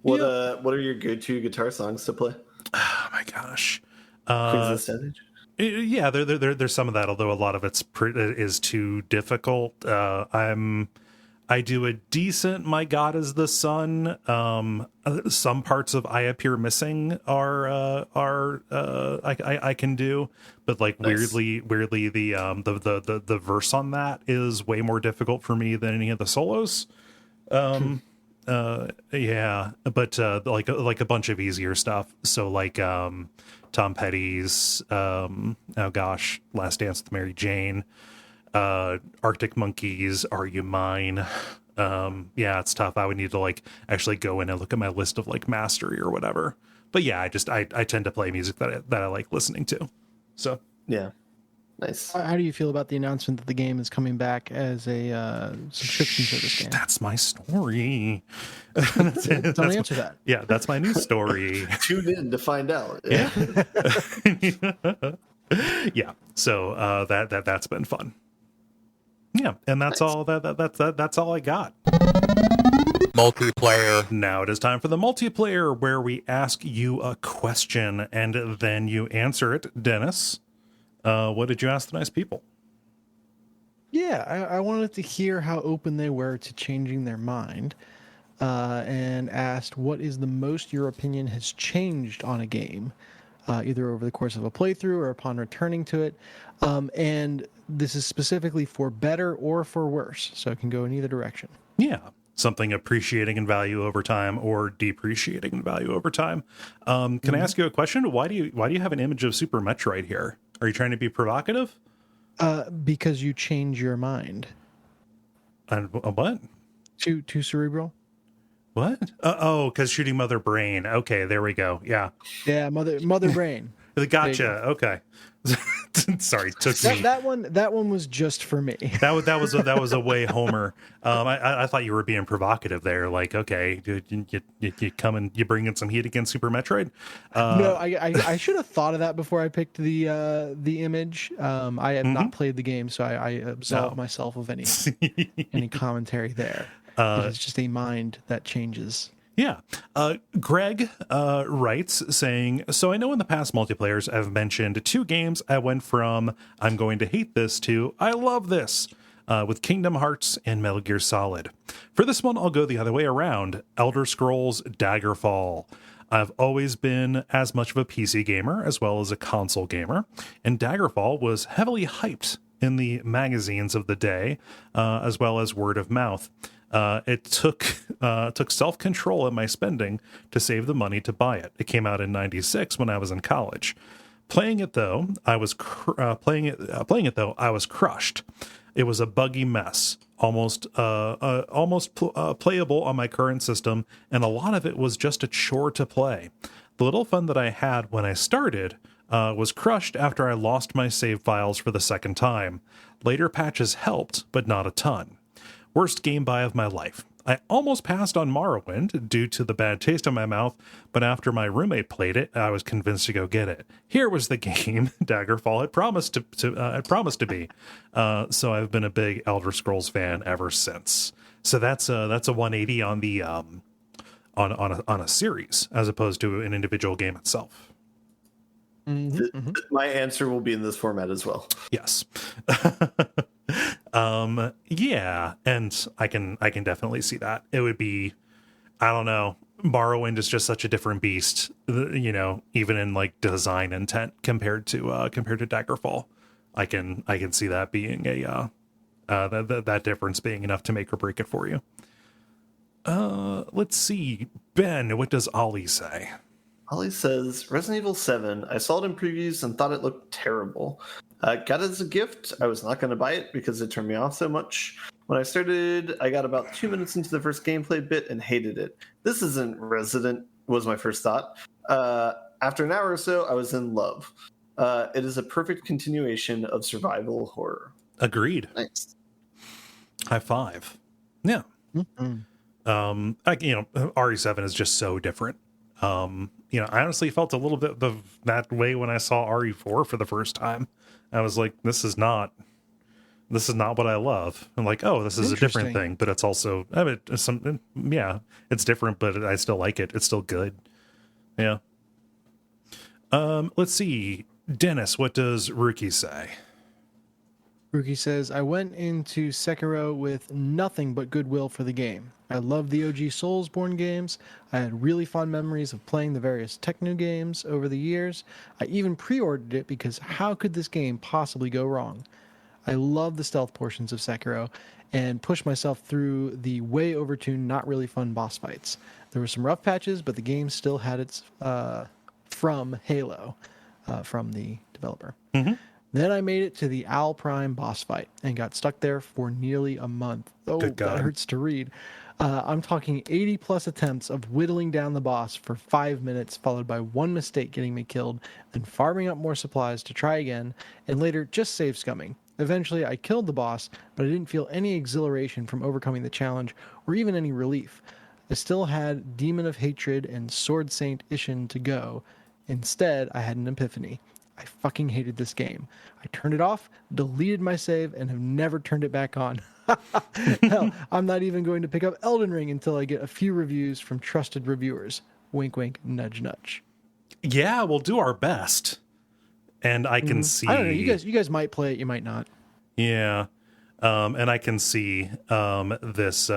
What are your go-to guitar songs to play? Oh my gosh. Queen's Ascendant? Yeah, there's some of that, although a lot of it's is too difficult. I'm I do a decent My God is the Sun. Some parts of I Appear Missing I can do, but like Nice. weirdly the verse on that is way more difficult for me than any of the solos. Yeah, but like a bunch of easier stuff. So like Tom Petty's oh gosh, Last Dance with Mary Jane, Arctic Monkeys, Are You Mine? Yeah, it's tough. I would need to like actually go in and look at my list of like mastery or whatever. But yeah, I tend to play music that I like listening to. So yeah. Nice. How do you feel about the announcement that the game is coming back as a subscription service game? That's my story. Don't answer that. Yeah, that's my new story. Tune in to find out. Yeah. Yeah. So that's been fun. Yeah, and that's Nice. all that's all I got. Multiplayer. Now it is time for the multiplayer, where we ask you a question and then you answer it. Dennis, what did you ask the nice people? Yeah, I wanted to hear how open they were to changing their mind, and asked what is the most your opinion has changed on a game, either over the course of a playthrough or upon returning to it. And this is specifically for better or for worse, so it can go in either direction. Yeah, something appreciating in value over time or depreciating in value over time. Can I ask you a question? Why do you have an image of Super Metroid here? Are you trying to be provocative? Because you change your mind. And what? Too cerebral? What? Oh, because shooting Mother Brain. Okay, there we go. Yeah. Yeah, mother brain. Gotcha. Okay. Sorry, took me. That one was just for me. That was a way Homer. I thought you were being provocative there. Like, okay, you come and you bring in some heat against Super Metroid. No, I should have thought of that before I picked the image. I have not played the game, so I absolve myself of any commentary there. It's just a mind that changes. Yeah. Greg writes saying, so I know in the past multiplayers I've mentioned 2 games I went from I'm going to hate this to I love this, with Kingdom Hearts and Metal Gear Solid. For this one, I'll go the other way around. Elder Scrolls Daggerfall. I've always been as much of a PC gamer as well as a console gamer, and Daggerfall was heavily hyped in the magazines of the day, as well as word of mouth. It took self-control in my spending to save the money to buy it. It came out in '96 when I was in college. Playing it though, I was crushed. It was a buggy mess, almost playable on my current system, and a lot of it was just a chore to play. The little fun that I had when I started was crushed after I lost my save files for the second time. Later patches helped, but not a ton. Worst game buy of my life. I almost passed on Morrowind due to the bad taste in my mouth, but after my roommate played it, I was convinced to go get it. Here was the game Daggerfall had promised to be. So I've been a big Elder Scrolls fan ever since. So that's a 180 on the on a series as opposed to an individual game itself. My answer will be in this format as well. Yes. Yeah, and I can definitely see that. It would be, I don't know, Morrowind is just such a different beast, you know, even in like design intent compared to Daggerfall. I can see that being that difference being enough to make or break it for you. Let's see. Ben, what does Ollie say? Ollie says, Resident Evil 7, I saw it in previews and thought it looked terrible. Got it as a gift. I was not going to buy it because it turned me off so much. When I started, I got about 2 minutes into the first gameplay bit and hated it. This isn't Resident, was my first thought. After an hour or so, I was in love. It is a perfect continuation of survival horror. Agreed. Nice. High five. Yeah. RE7 is just so different. I honestly felt a little bit of that way when I saw RE4 for the first time. I was like, this is not what I love. I'm like, oh, this is a different thing, but it's also, it's different, but I still like it. It's still good. Yeah. Let's see. Dennis, what does Rookie say? Rookie says, I went into Sekiro with nothing but goodwill for the game. I love the OG Soulsborne games. I had really fond memories of playing the various Tecno games over the years. I even pre-ordered it because how could this game possibly go wrong? I love the stealth portions of Sekiro and pushed myself through the way overtuned, not really fun boss fights. There were some rough patches, but the game still had its from Halo, from the developer. Mm-hmm. Then I made it to the Al Prime boss fight and got stuck there for nearly a month. Oh, that hurts to read. I'm talking 80 plus attempts of whittling down the boss for 5 minutes, followed by one mistake getting me killed, then farming up more supplies to try again, and later just save scumming. Eventually, I killed the boss, but I didn't feel any exhilaration from overcoming the challenge or even any relief. I still had Demon of Hatred and Sword Saint Ishin to go. Instead, I had an epiphany. I fucking hated this game. I turned it off, deleted my save, and have never turned it back on. Hell, I'm not even going to pick up Elden Ring until I get a few reviews from trusted reviewers. Wink, wink, nudge, nudge. Yeah, we'll do our best. And I can see... I don't know, you guys might play it, you might not. Yeah. And I can see this...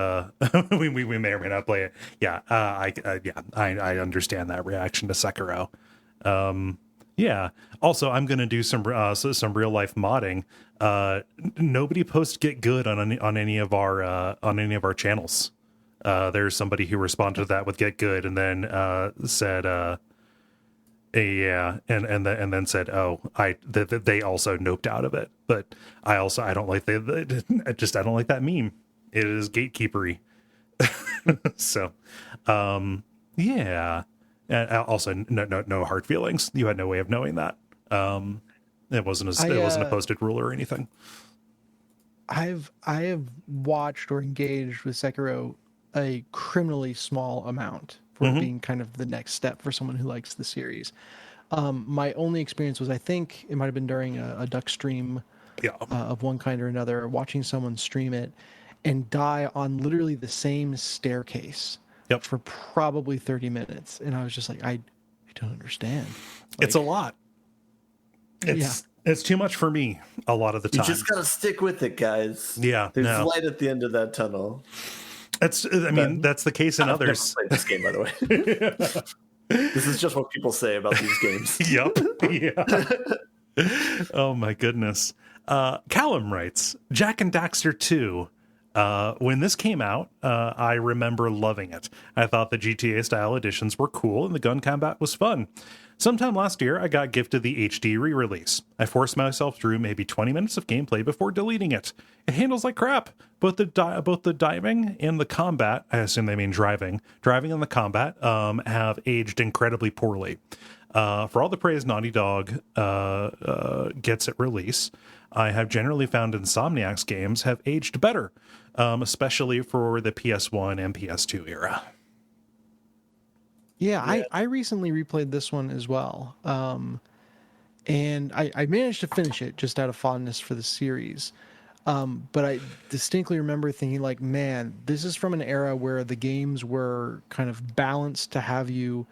we may or may not play it. Yeah, I understand that reaction to Sekiro. Yeah. Also, I'm going to do some real life modding. Nobody post get good on any of our channels. There's somebody who responded to that with get good and then said yeah, and then said, oh, they also noped out of it. But I don't like I don't like that meme. It is gatekeepery. So, yeah. Also, no hard feelings. You had no way of knowing that. It wasn't a posted rule or anything. I have watched or engaged with Sekiro a criminally small amount for being kind of the next step for someone who likes the series. My only experience was, I think it might have been during a duck stream of one kind or another, watching someone stream it and die on literally the same staircase. Yep. For probably 30 minutes. And I was just like, I don't understand. Like, it's a lot. It's too much for me a lot of the time. You just got to stick with it, guys. Yeah. There's light at the end of that tunnel. That's the case in others. I've never played this game, by the way. This is just what people say about these games. Yep. Yeah. Oh, my goodness. Callum writes, Jak and Daxter 2. When this came out, I remember loving it. I thought the GTA-style editions were cool and the gun combat was fun. Sometime last year, I got gifted the HD re-release. I forced myself through maybe 20 minutes of gameplay before deleting it. It handles like crap. Both the diving and the combat, I assume they mean driving and the combat, have aged incredibly poorly. For all the praise Naughty Dog gets at release, I have generally found Insomniac's games have aged better, especially for the PS1 and PS2 era. Yeah, I recently replayed this one as well. And I managed to finish it just out of fondness for the series. But I distinctly remember thinking, like, man, this is from an era where the games were kind of balanced to have you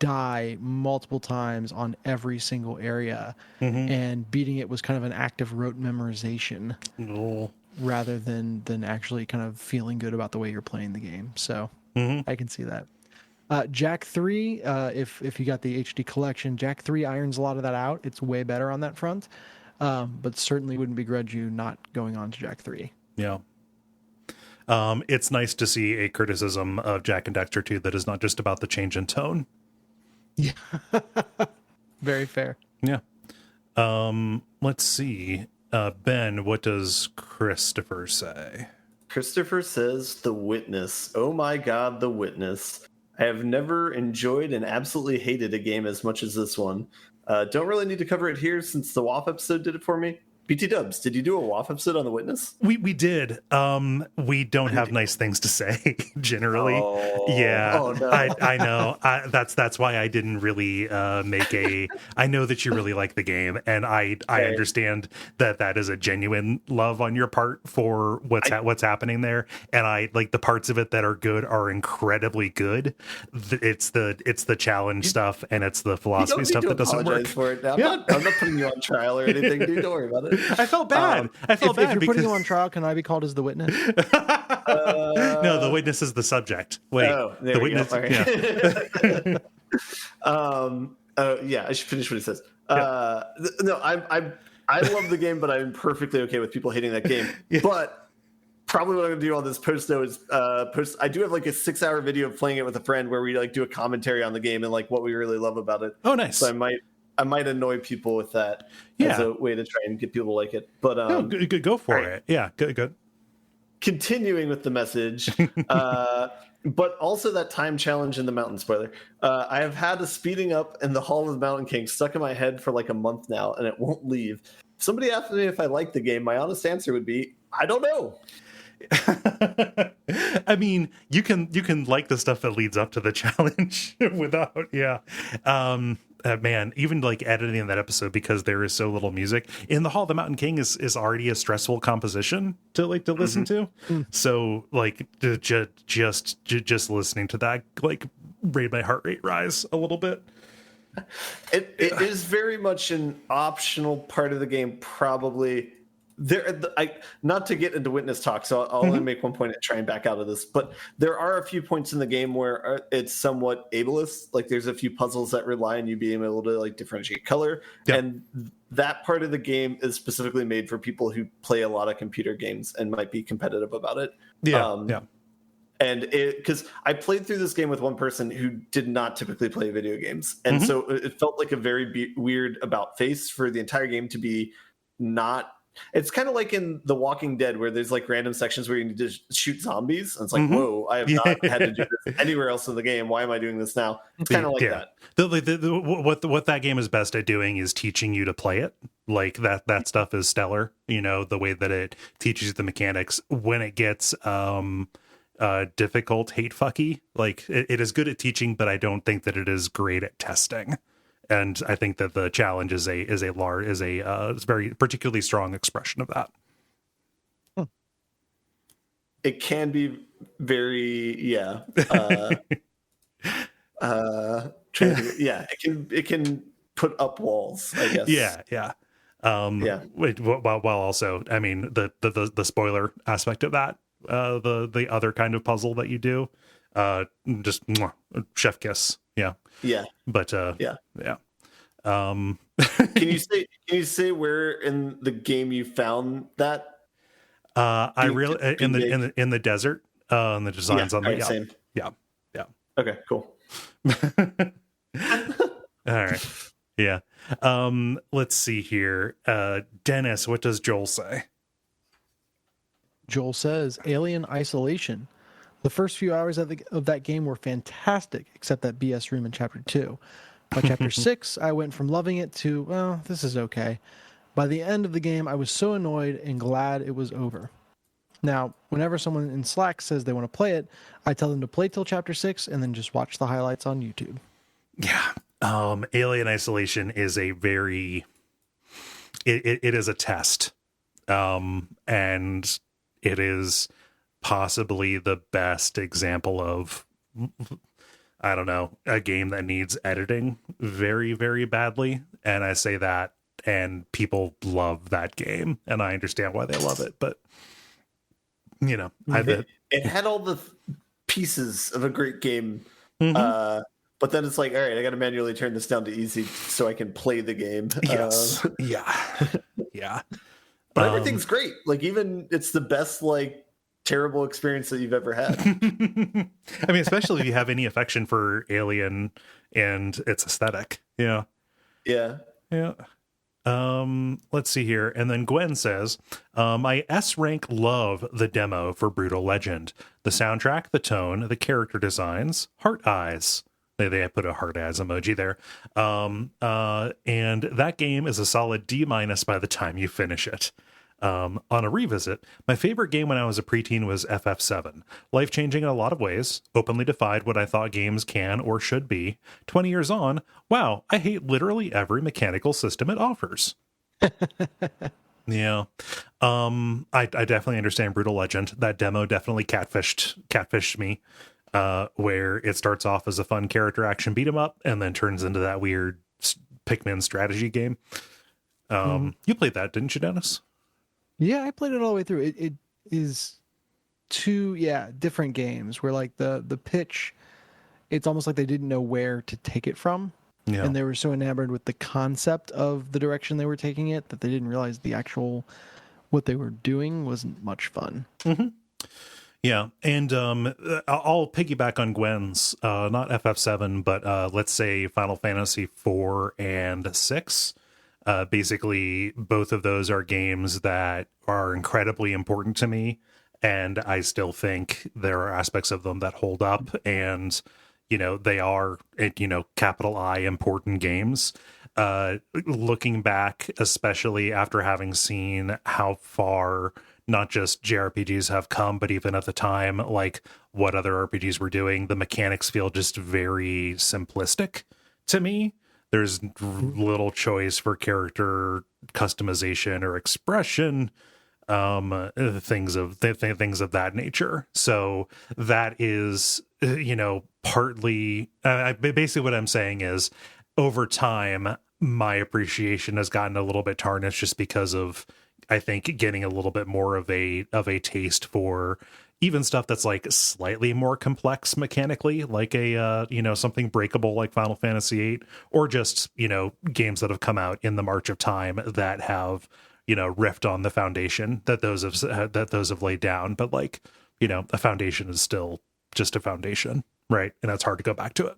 die multiple times on every single area, and beating it was kind of an act of rote memorization rather than actually kind of feeling good about the way you're playing the game. So I can see that. Jak 3, if you got the HD collection, Jak 3 irons a lot of that out. It's way better on that front, but certainly wouldn't begrudge you not going on to Jak 3. Yeah. It's nice to see a criticism of Jak and Daxter 2 that is not just about the change in tone. Yeah. Very fair. Yeah. Let's see. Ben, what does Christopher say? Christopher says, The Witness. Oh my god, The Witness. I have never enjoyed and absolutely hated a game as much as this one. Don't really need to cover it here since the WAF episode did it for me. BT Dubs, did you do a WAF episode on The Witness? We did. We don't have nice things to say generally. Yeah, no. I know. That's why I didn't really make a. I know that you really like the game, and I understand that is a genuine love on your part for what's happening there. And I like the parts of it that are good are incredibly good. It's the challenge stuff and it's the philosophy stuff that doesn't work. For it. I'm not putting you on trial or anything, dude. Don't worry about it. I felt bad. If you're putting him on trial, can I be called as the witness? No, the witness is the subject. Wait, the witness. Yeah, I should finish what he says. No, I love the game, but I'm perfectly okay with people hating that game. Yeah. But probably what I'm gonna do on this post though is I do have like a 6-hour video of playing it with a friend where we like do a commentary on the game and like what we really love about it. Oh, nice. So I might annoy people with that as a way to try and get people to like it. But no, go for it. Yeah, good. Continuing with the message, but also that time challenge in the mountain spoiler. I have had a speeding up in the Hall of the Mountain King stuck in my head for like a month now, and it won't leave. If somebody asked me if I like the game, my honest answer would be, I don't know. I mean, you can like the stuff that leads up to the challenge without, man, even like editing that episode because there is so little music in the Hall of the Mountain King is already a stressful composition to listen to. So like just listening to that like made my heart rate rise a little bit. It is very much an optional part of the game, probably. Not to get into witness talk, so I'll only make one point and try and back out of this. But there are a few points in the game where it's somewhat ableist. Like there's a few puzzles that rely on you being able to like differentiate color, and that part of the game is specifically made for people who play a lot of computer games and might be competitive about it. And because I played through this game with one person who did not typically play video games, and so it felt like a very weird about face for the entire game to be not. It's kind of like in The Walking Dead where there's like random sections where you need to shoot zombies. And it's like, whoa, I have not had to do this anywhere else in the game. Why am I doing this now? It's kind of like that. What that game is best at doing is teaching you to play it. Like that stuff is stellar. You know, the way that it teaches you the mechanics. When it gets difficult, hate fucky, like it is good at teaching, but I don't think that it is great at testing. And I think that the challenge is a very particularly strong expression of that. It can be very it can put up walls, I guess. While also, I mean, the spoiler aspect of that, the other kind of puzzle that you do, just chef kiss. But can you say where in the game you found that? I really in the desert, and the designs on the same. Yeah. Okay, cool. All right. Yeah. Let's see here. Dennis, what does Joel say? Joel says Alien Isolation. The first few hours of that game were fantastic, except that BS room in Chapter 2. By Chapter 6, I went from loving it to, well, this is okay. By the end of the game, I was so annoyed and glad it was over. Now, whenever someone in Slack says they want to play it, I tell them to play till Chapter 6 and then just watch the highlights on YouTube. Yeah. Alien Isolation is a very... It is a test. And it is possibly the best example of, I don't know, a game that needs editing very, very badly. And I say that, and people love that game, and I understand why they love it. But, you know, it had all the pieces of a great game. But then it's like, all right, I got to manually turn this down to easy so I can play the game. Yes. Yeah. But everything's great. Like, even it's the best, like, terrible experience that you've ever had. I mean, especially if you have any affection for Alien and its aesthetic. Yeah. Let's see here. And then Gwen says, I S-rank love the demo for Brutal Legend. The soundtrack, the tone, the character designs, heart eyes. They put a heart eyes emoji there. And that game is a solid D- by the time you finish it. On a revisit, my favorite game when I was a preteen was FF7. Life-changing in a lot of ways, openly defied what I thought games can or should be. 20 years on, wow, I hate literally every mechanical system it offers. Yeah. I definitely understand Brutal Legend. That demo definitely catfished me. Where it starts off as a fun character action beat 'em up and then turns into that weird Pikmin strategy game. You played that, didn't you, Dennis? Yeah, I played it all the way through. It is two different games where like the pitch, it's almost like they didn't know where to take it from. Yeah. And they were so enamored with the concept of the direction they were taking it that they didn't realize the actual what they were doing wasn't much fun. Mm-hmm. Yeah, and I'll piggyback on Gwen's, not FF7, but let's say Final Fantasy 4 and 6. Basically, both of those are games that are incredibly important to me, and I still think there are aspects of them that hold up, and, they are, capital I, important games. Looking back, especially after having seen how far not just JRPGs have come, but even at the time, like what other RPGs were doing, the mechanics feel just very simplistic to me. There's little choice for character customization or expression, things of that nature. So that is, partly, basically what I'm saying is, over time, my appreciation has gotten a little bit tarnished just because of, I think, getting a little bit more of a taste for even stuff that's like slightly more complex mechanically, like a something breakable like Final Fantasy VIII, or just games that have come out in the march of time that have riffed on the foundation that those have laid down. But like a foundation is still just a foundation, right? And it's hard to go back to it.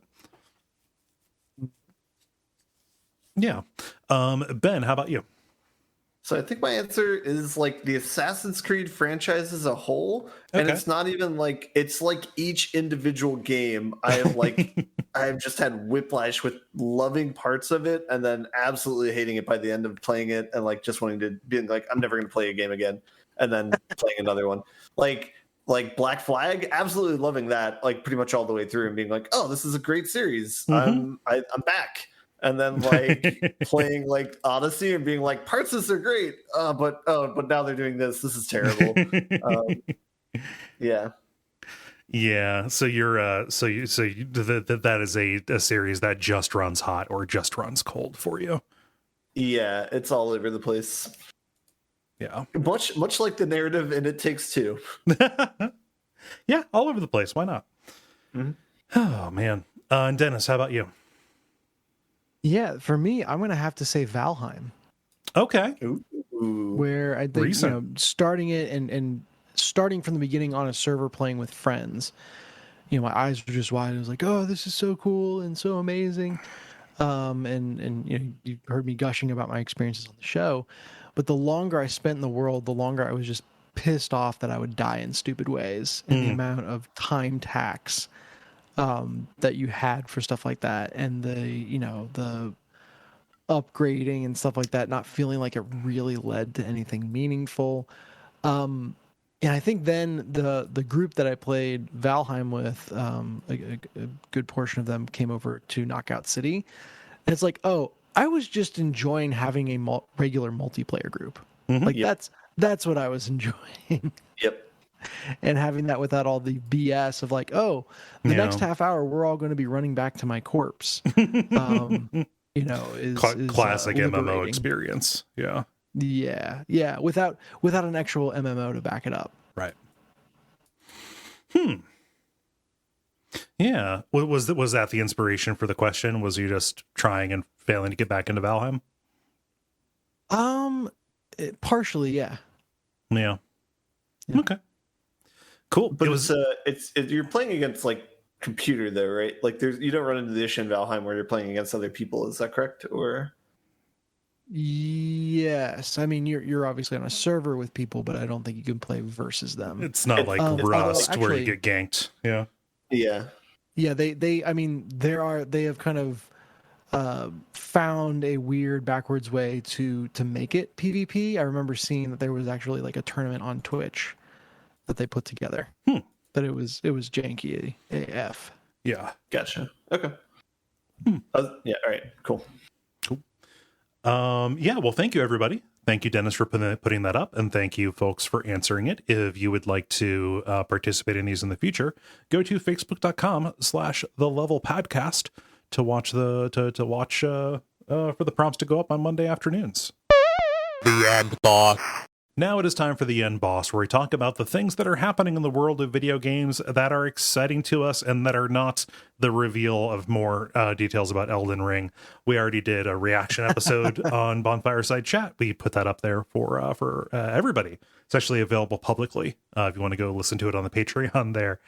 Yeah. Ben, how about you? So I think my answer is like the Assassin's Creed franchise as a whole, and it's not even like it's like each individual game. I've just had whiplash with loving parts of it and then absolutely hating it by the end of playing it, and like just wanting to be like, I'm never going to play a game again, and then playing another one. Like Black Flag, absolutely loving that, like pretty much all the way through, and being like, oh, this is a great series. I'm back. And then like playing like Odyssey and being like, parts of this are great, but now they're doing this. This is terrible. Yeah. So you're that is a series that just runs hot or just runs cold for you. Yeah, it's all over the place. Yeah, much like the narrative in It Takes Two. Yeah, all over the place. Why not? Mm-hmm. Oh man, and Dennis, how about you? Yeah, for me, I'm going to have to say Valheim. Okay. Ooh. Where I think, starting it and starting from the beginning on a server playing with friends, my eyes were just wide. I was like, oh, this is so cool and so amazing. And you heard me gushing about my experiences on the show. But the longer I spent in the world, the longer I was just pissed off that I would die in stupid ways. And the amount of time tax that you had for stuff like that, and the upgrading and stuff like that, not feeling like it really led to anything meaningful. And I think then the group that I played Valheim with, a good portion of them came over to Knockout City, and it's like, oh, I was just enjoying having a regular multiplayer group. That's what I was enjoying. Yep. And having that without all the BS of like, oh, the next half hour we're all going to be running back to my corpse. Is classic MMO experience. Yeah. Without an actual MMO to back it up. Right. Yeah. Was that the inspiration for the question? Was you just trying and failing to get back into Valheim? Partially, yeah. Yeah. Okay. Cool. But it's you're playing against like computer though, right? Like you don't run into the issue in Valheim where you're playing against other people. Is that correct? Or yes, I mean you're obviously on a server with people, but I don't think you can play versus them. It's not like Rust where you get ganked. Yeah. They I mean they have kind of found a weird backwards way to make it PvP. I remember seeing that there was actually like a tournament on Twitch that they put together, but it was janky AF. Yeah, gotcha. Okay. Yeah. All right. Cool. Yeah. Well, thank you, everybody. Thank you, Dennis, for putting that up, and thank you, folks, for answering it. If you would like to participate in these in the future, go to facebook.com/thelevelpodcast to watch for the prompts to go up on Monday afternoons. The end, boss. Now it is time for the end boss, where we talk about the things that are happening in the world of video games that are exciting to us and that are not the reveal of more details about Elden Ring. We already did a reaction episode on Bonfireside Chat. We put that up there for everybody. It's actually available publicly if you want to go listen to it on the Patreon there.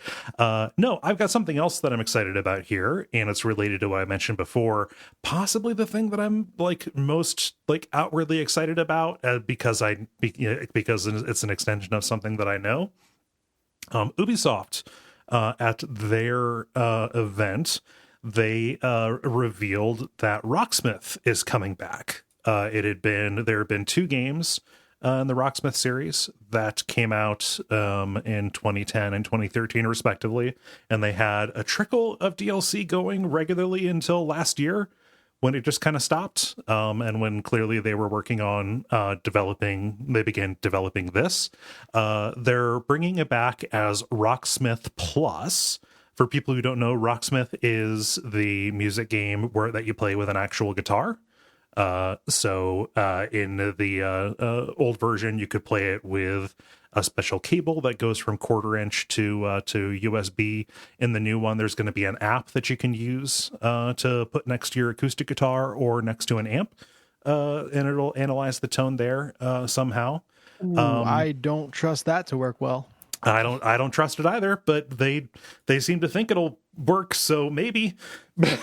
No, I've got something else that I'm excited about here, and it's related to what I mentioned before. Possibly the thing that I'm most outwardly excited about because it's an extension of something that I know. Ubisoft at their event, they revealed that Rocksmith is coming back. There had been 2 games in the Rocksmith series that came out in 2010 and 2013 respectively, and they had a trickle of DLC going regularly until last year, when it just kind of stopped, and when clearly they were working on they began developing this. They're bringing it back as Rocksmith Plus. For people who don't know, Rocksmith is the music game that you play with an actual guitar. So in the old version, you could play it with a special cable that goes from 1/4 inch to USB. In the new one, there's going to be an app that you can use to put next to your acoustic guitar or next to an amp, and it'll analyze the tone there somehow. Ooh, I don't trust that to work well. I don't trust it either, but they seem to think it'll work, so maybe. Yeah.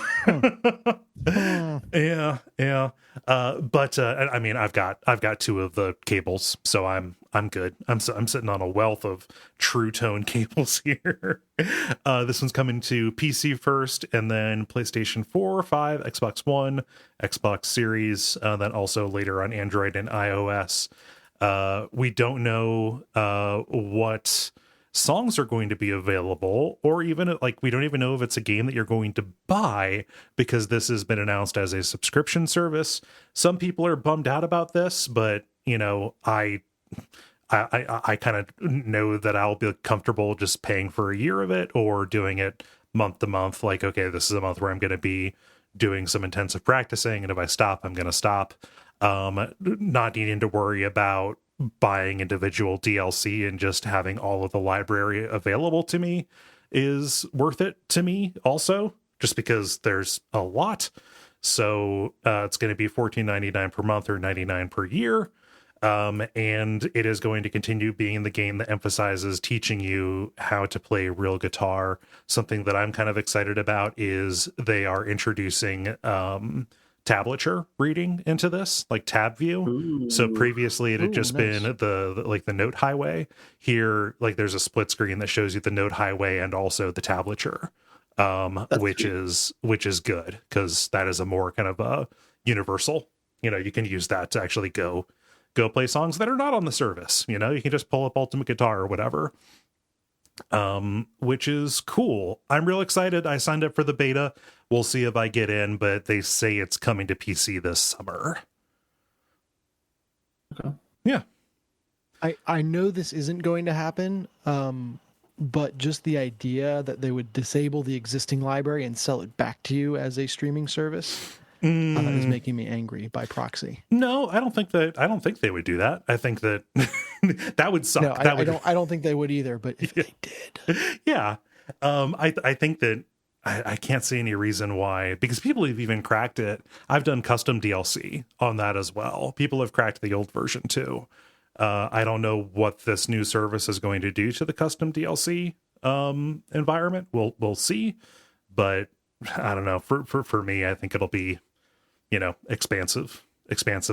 But I mean, I've got 2 of the cables, so I'm good. I'm sitting on a wealth of True Tone cables here. This one's coming to PC first, and then PlayStation 4, 5, Xbox One, Xbox Series, then also later on Android and iOS. We don't know what songs are going to be available, or even we don't even know if it's a game that you're going to buy, because this has been announced as a subscription service. Some people are bummed out about this, but I kind of know that I'll be comfortable just paying for a year of it, or doing it month to month. Okay, this is a month where I'm going to be doing some intensive practicing, and if I stop, I'm going to stop. Not needing to worry about buying individual DLC and just having all of the library available to me is worth it to me also, just because there's a lot. So it's going to be $14.99 per month or $99 per year. And it is going to continue being the game that emphasizes teaching you how to play real guitar. Something that I'm kind of excited about is they are introducing tablature reading into this, like tab view. Ooh. So previously it had just nice. been the note highway. Here, there's a split screen that shows you the note highway and also the tablature, which is good, because that is a more kind of a universal. You can use that to actually go play songs that are not on the service. You can just pull up Ultimate Guitar or whatever. Which is cool. I'm real excited. I signed up for the beta. We'll see if I get in, but they say it's coming to PC this summer. Okay. Yeah. I know this isn't going to happen, but just the idea that they would disable the existing library and sell it back to you as a streaming service is making me angry by proxy. No, I don't think they would do that. I think that that would suck. No, I don't think they would either, but if they did. Yeah. I think that I can't see any reason why, because people have even cracked it. I've done custom DLC on that as well. People have cracked the old version too. I don't know what this new service is going to do to the custom DLC environment. We'll see, but I don't know. For me, I think it'll be, expansive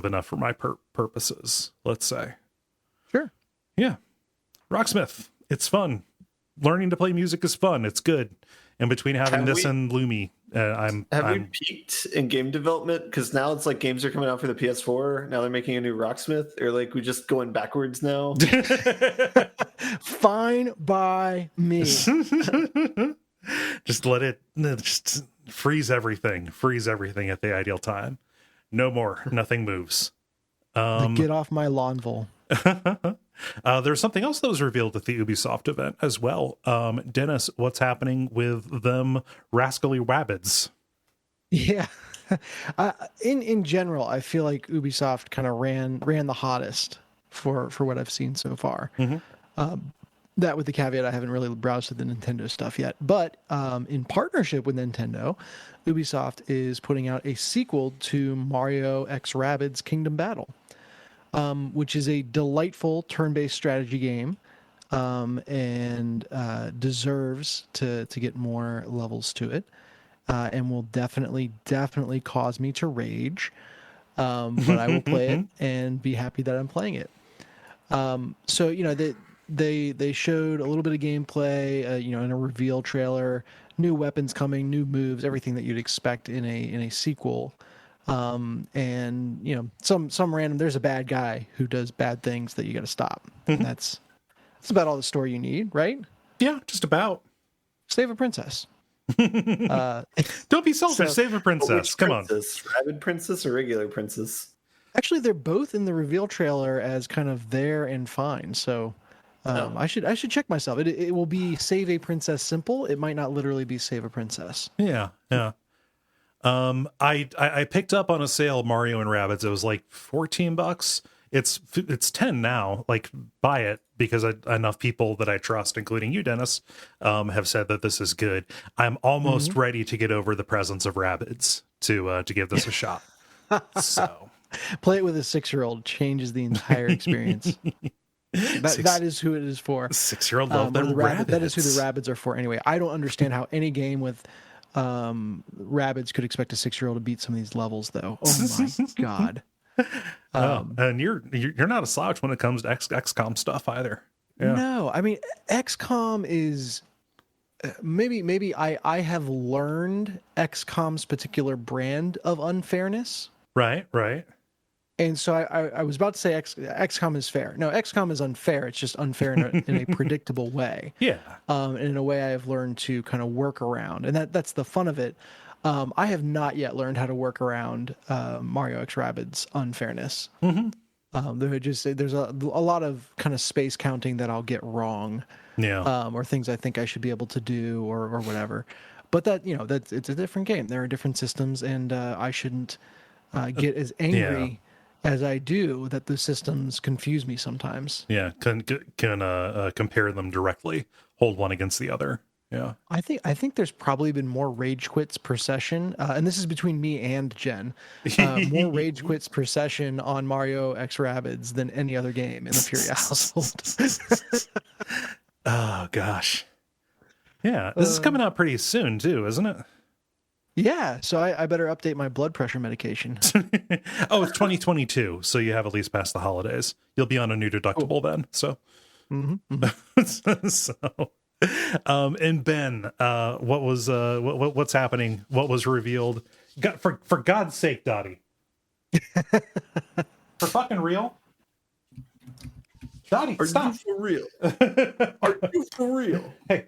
enough for my purposes, let's say. Sure. Yeah. Rocksmith. It's fun. Learning to play music is fun. It's good. And between having and Lumi, Have we peaked in game development? Because now it's like games are coming out for the PS4. Now they're making a new Rocksmith, or we just going backwards now. Fine by me. Just let it just freeze everything at the ideal time. No more. Nothing moves. Get off my lawnville. There's something else that was revealed at the Ubisoft event as well. Dennis, what's happening with them rascally Rabbids? Yeah. In general, I feel like Ubisoft kind of ran the hottest for what I've seen so far. That with the caveat, I haven't really browsed through the Nintendo stuff yet. But in partnership with Nintendo, Ubisoft is putting out a sequel to Mario X Rabbids Kingdom Battle, which is a delightful turn-based strategy game, and deserves to get more levels to it, and will definitely cause me to rage. But I will play it and be happy that I'm playing it. So they showed a little bit of gameplay, in a reveal trailer, new weapons coming, new moves, everything that you'd expect in a sequel. And some random, there's a bad guy who does bad things that you got to stop. And that's about all the story you need, right? Yeah, just about. Save a princess. Don't be selfish. Save a princess. Come princess? On. Rabbid princess or regular princess? Actually, they're both in the reveal trailer as kind of there and fine. So I should check myself. It will be Save a Princess Simple. It might not literally be Save a Princess. Yeah. I picked up on a sale Mario and Rabbids. It was like $14. It's 10 now. Like, buy it, because enough people that I trust, including you, Dennis, have said that this is good. I'm almost ready to get over the presence of Rabbids to give this a shot. So play it with a 6-year-old. Changes the entire experience. That is who it is for. 6-year-old love them Rabbids. That is who the Rabbids are for. Anyway, I don't understand how any game with Rabbids could expect a 6-year-old to beat some of these levels, though. Oh my god. And you're not a slouch when it comes to XCOM stuff either. Yeah. No, I mean, XCOM is maybe I have learned XCOM's particular brand of unfairness. Right. And so I was about to say XCOM is fair. No, XCOM is unfair. It's just unfair in a predictable way. Yeah. And in a way I have learned to kind of work around, and that's the fun of it. I have not yet learned how to work around Mario X Rabbids unfairness. There's a lot of kind of space counting that I'll get wrong. Yeah. Or things I think I should be able to do or whatever. But that's it's a different game. There are different systems, and I shouldn't get as angry as I do that the systems confuse me sometimes. Yeah, can compare them directly, hold one against the other. Yeah, I think there's probably been more rage quits per session, and this is between me and Jen. More rage quits per session on Mario X Rabbids than any other game in the Furia household. Oh gosh, yeah, this is coming out pretty soon too, isn't it? Yeah, so I better update my blood pressure medication. Oh, it's 2022, so you have at least past the holidays. You'll be on a new deductible then. So, so, and Ben, what's happening? What was revealed? For God's sake, Dottie, for fucking real, Dottie, stop. You for real? Are you for real? Hey,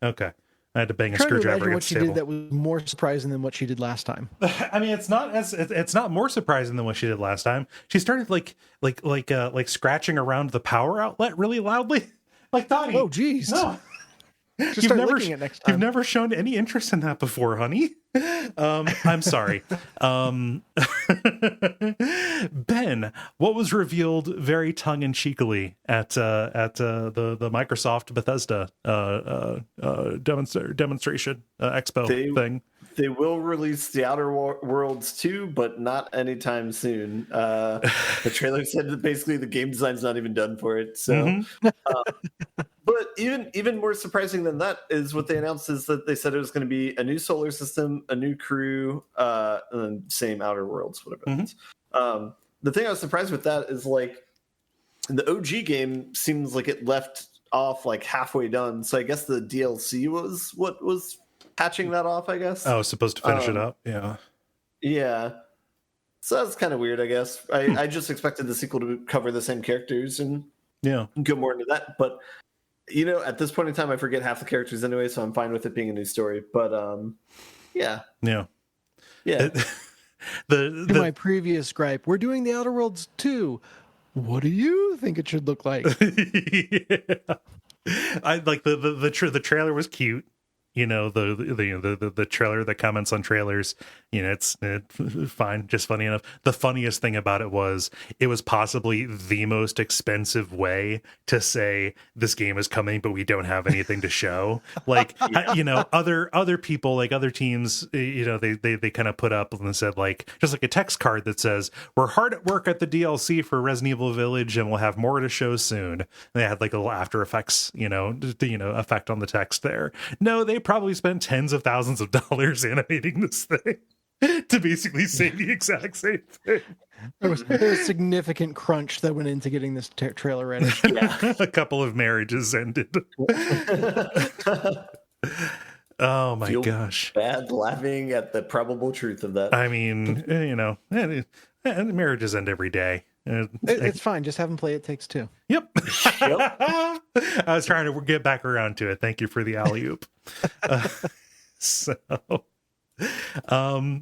okay. I had to bang a Trying screwdriver to against what the she table. did that was more surprising than what she did last time. I mean, it's not more surprising than what she did last time. She started like scratching around the power outlet really loudly. Like, Dottie. Oh, geez. No. Just start licking it next time. You've never shown any interest in that before, honey. I'm sorry. Ben, what was revealed very tongue-in-cheekily at the Microsoft Bethesda demonstration expo thing? They will release The Outer Worlds 2, but not anytime soon. The trailer said that basically the game design's not even done for it. So, but even more surprising than that is what they announced is that they said it was going to be a new solar system, a new crew, and then same Outer Worlds, whatever. The thing I was surprised with that is like the OG game seems like it left off like halfway done. So I guess the DLC was what was patching that off, I guess. Oh, supposed to finish it up. Yeah. So that's kind of weird, I guess. I just expected the sequel to cover the same characters and go more into that. But at this point in time, I forget half the characters anyway, so I'm fine with it being a new story. But yeah. My previous gripe, we're doing the Outer Worlds 2. What do you think it should look like? I like the trailer was cute. the trailer that comments on trailers, it's fine, just funny enough. The funniest thing about it was possibly the most expensive way to say this game is coming, but we don't have anything to show. Like, other people, like other teams, they kind of put up and said, like, just like a text card that says, we're hard at work at the DLC for Resident Evil Village and we'll have more to show soon. And they had like a little After Effects, effect on the text there. No, they probably spent tens of thousands of dollars animating this thing to basically say the exact same thing. There was significant crunch that went into getting this trailer ready. Yeah. A couple of marriages ended. Oh my gosh. Bad laughing at the probable truth of that. I mean, marriages end every day. It's fine. Just have them play It Takes Two. Yep. I was trying to get back around to it. Thank you for the alley-oop.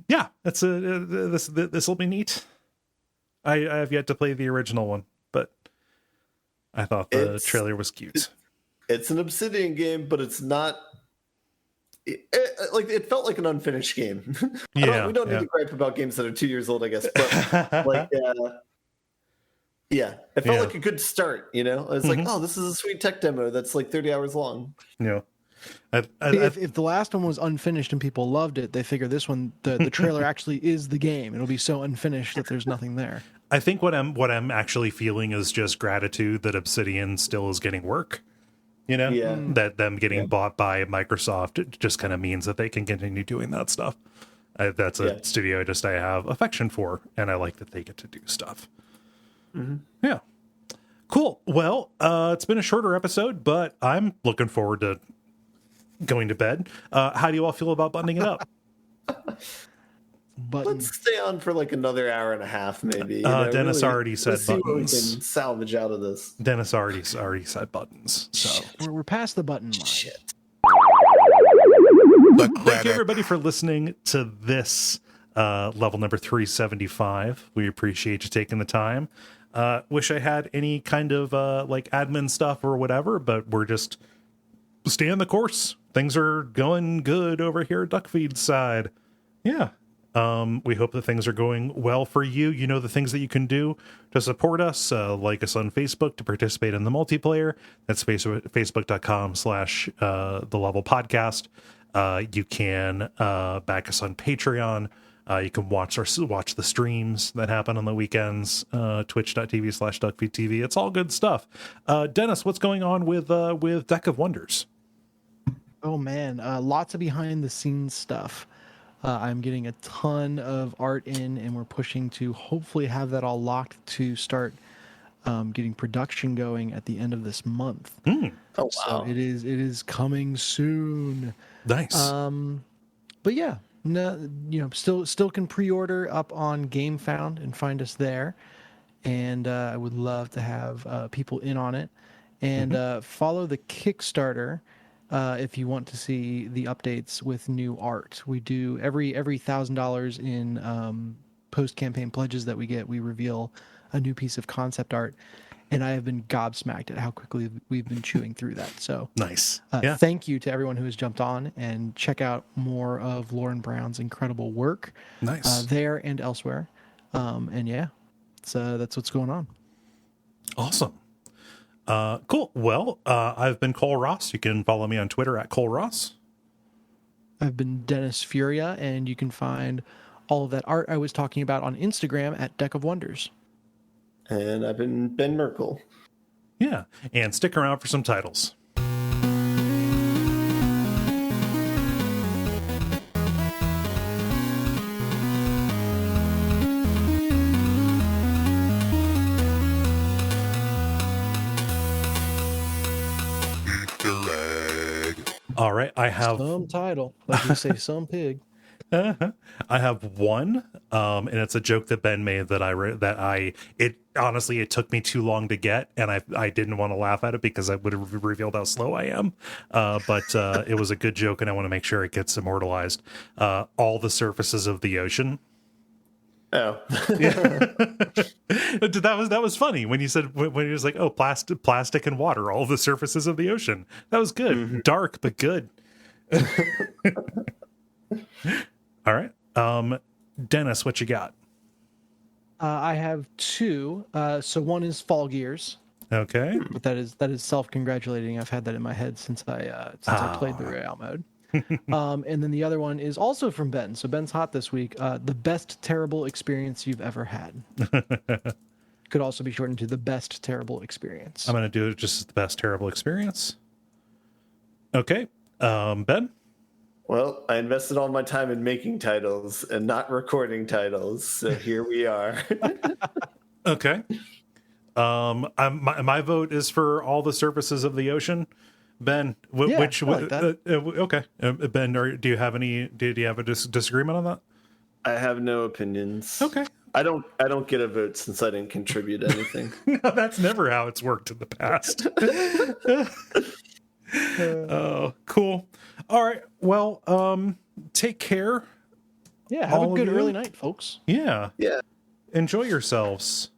Yeah, that's this will be neat. I have yet to play the original one, but I thought the trailer was cute. It's an Obsidian game, but it's not. It felt like an unfinished game. We don't need to gripe about games that are 2 years old, I guess. But it felt like a good start. It's like, oh, this is a sweet tech demo that's like 30 hours long. Yeah. If the last one was unfinished and people loved it, they figure this one, the trailer actually is the game. It'll be so unfinished that there's nothing there. I think what I'm actually feeling is just gratitude that Obsidian still is getting work. That them getting bought by Microsoft just kind of means that they can continue doing that stuff. That's a studio I have affection for, and I like that they get to do stuff. Mm-hmm. Yeah. Cool. Well, it's been a shorter episode, but I'm looking forward to going to bed. How do you all feel about buttoning it up? Let's stay on for like another hour and a half, maybe. Dennis already said buttons. See what we can salvage out of this. Dennis already said buttons. So we're past the button line. Shit. Thank you, everybody, for listening to this level number 375. We appreciate you taking the time. Wish I had any kind of like admin stuff or whatever, but we're just staying the course. Things are going good over here at Duckfeed's side. Yeah. We hope that things are going well for you. You know the things that you can do to support us. Like us on Facebook to participate in the multiplayer. That's facebook.com/the level podcast. You can back us on Patreon. You can watch the streams that happen on the weekends. Twitch.tv/Duckfeed.tv. It's all good stuff. Dennis, what's going on with Deck of Wonders? Oh man, lots of behind the scenes stuff. I'm getting a ton of art in, and we're pushing to hopefully have that all locked to start getting production going at the end of this month. Oh wow! So it is coming soon. Nice. But yeah, still can pre-order up on GameFound and find us there. And I would love to have people in on it, and follow the Kickstarter. If you want to see the updates with new art. We do every $1,000 in post-campaign pledges that we get, we reveal a new piece of concept art, and I have been gobsmacked at how quickly we've been chewing through that. So nice. Thank you to everyone who has jumped on, and check out more of Lauren Brown's incredible work. Nice. There and elsewhere. And yeah, that's what's going on. Awesome. Cool. Well, I've been Cole Ross. You can follow me on Twitter at Cole Ross. I've been Dennis Furia, and you can find all of that art I was talking about on Instagram at Deck of Wonders. And I've been Ben Merkel. Yeah, and stick around for some titles. All right, I have some title, like you say, some pig. I have one, and it's a joke that Ben made that honestly it took me too long to get, and I didn't want to laugh at it because I would have revealed how slow I am. But it was a good joke, and I want to make sure it gets immortalized. All the surfaces of the ocean. Oh, yeah. that was funny when you said when he was like, oh, plastic and water, all the surfaces of the ocean. That was good, dark but good. All right. Dennis, what you got? I have two. So one is Fall Gears. Okay. But that is self-congratulating. I've had that in my head since I played the Royale mode. And then the other one is also from Ben. So Ben's hot this week. The best terrible experience you've ever had. Could also be shortened to the best terrible experience. I'm going to do it just as the best terrible experience. Okay. Ben? Well, I invested all my time in making titles and not recording titles, so here we are. Okay. My vote is for All the Surfaces of the Ocean. Ben, which I like that. Okay. Ben, do you have a disagreement on that? I have no opinions. Okay. I don't get a vote since I didn't contribute anything. No, that's never how it's worked in the past. Oh, cool. All right. Well, take care. Yeah, have a good early night, folks. Yeah. Yeah. Enjoy yourselves.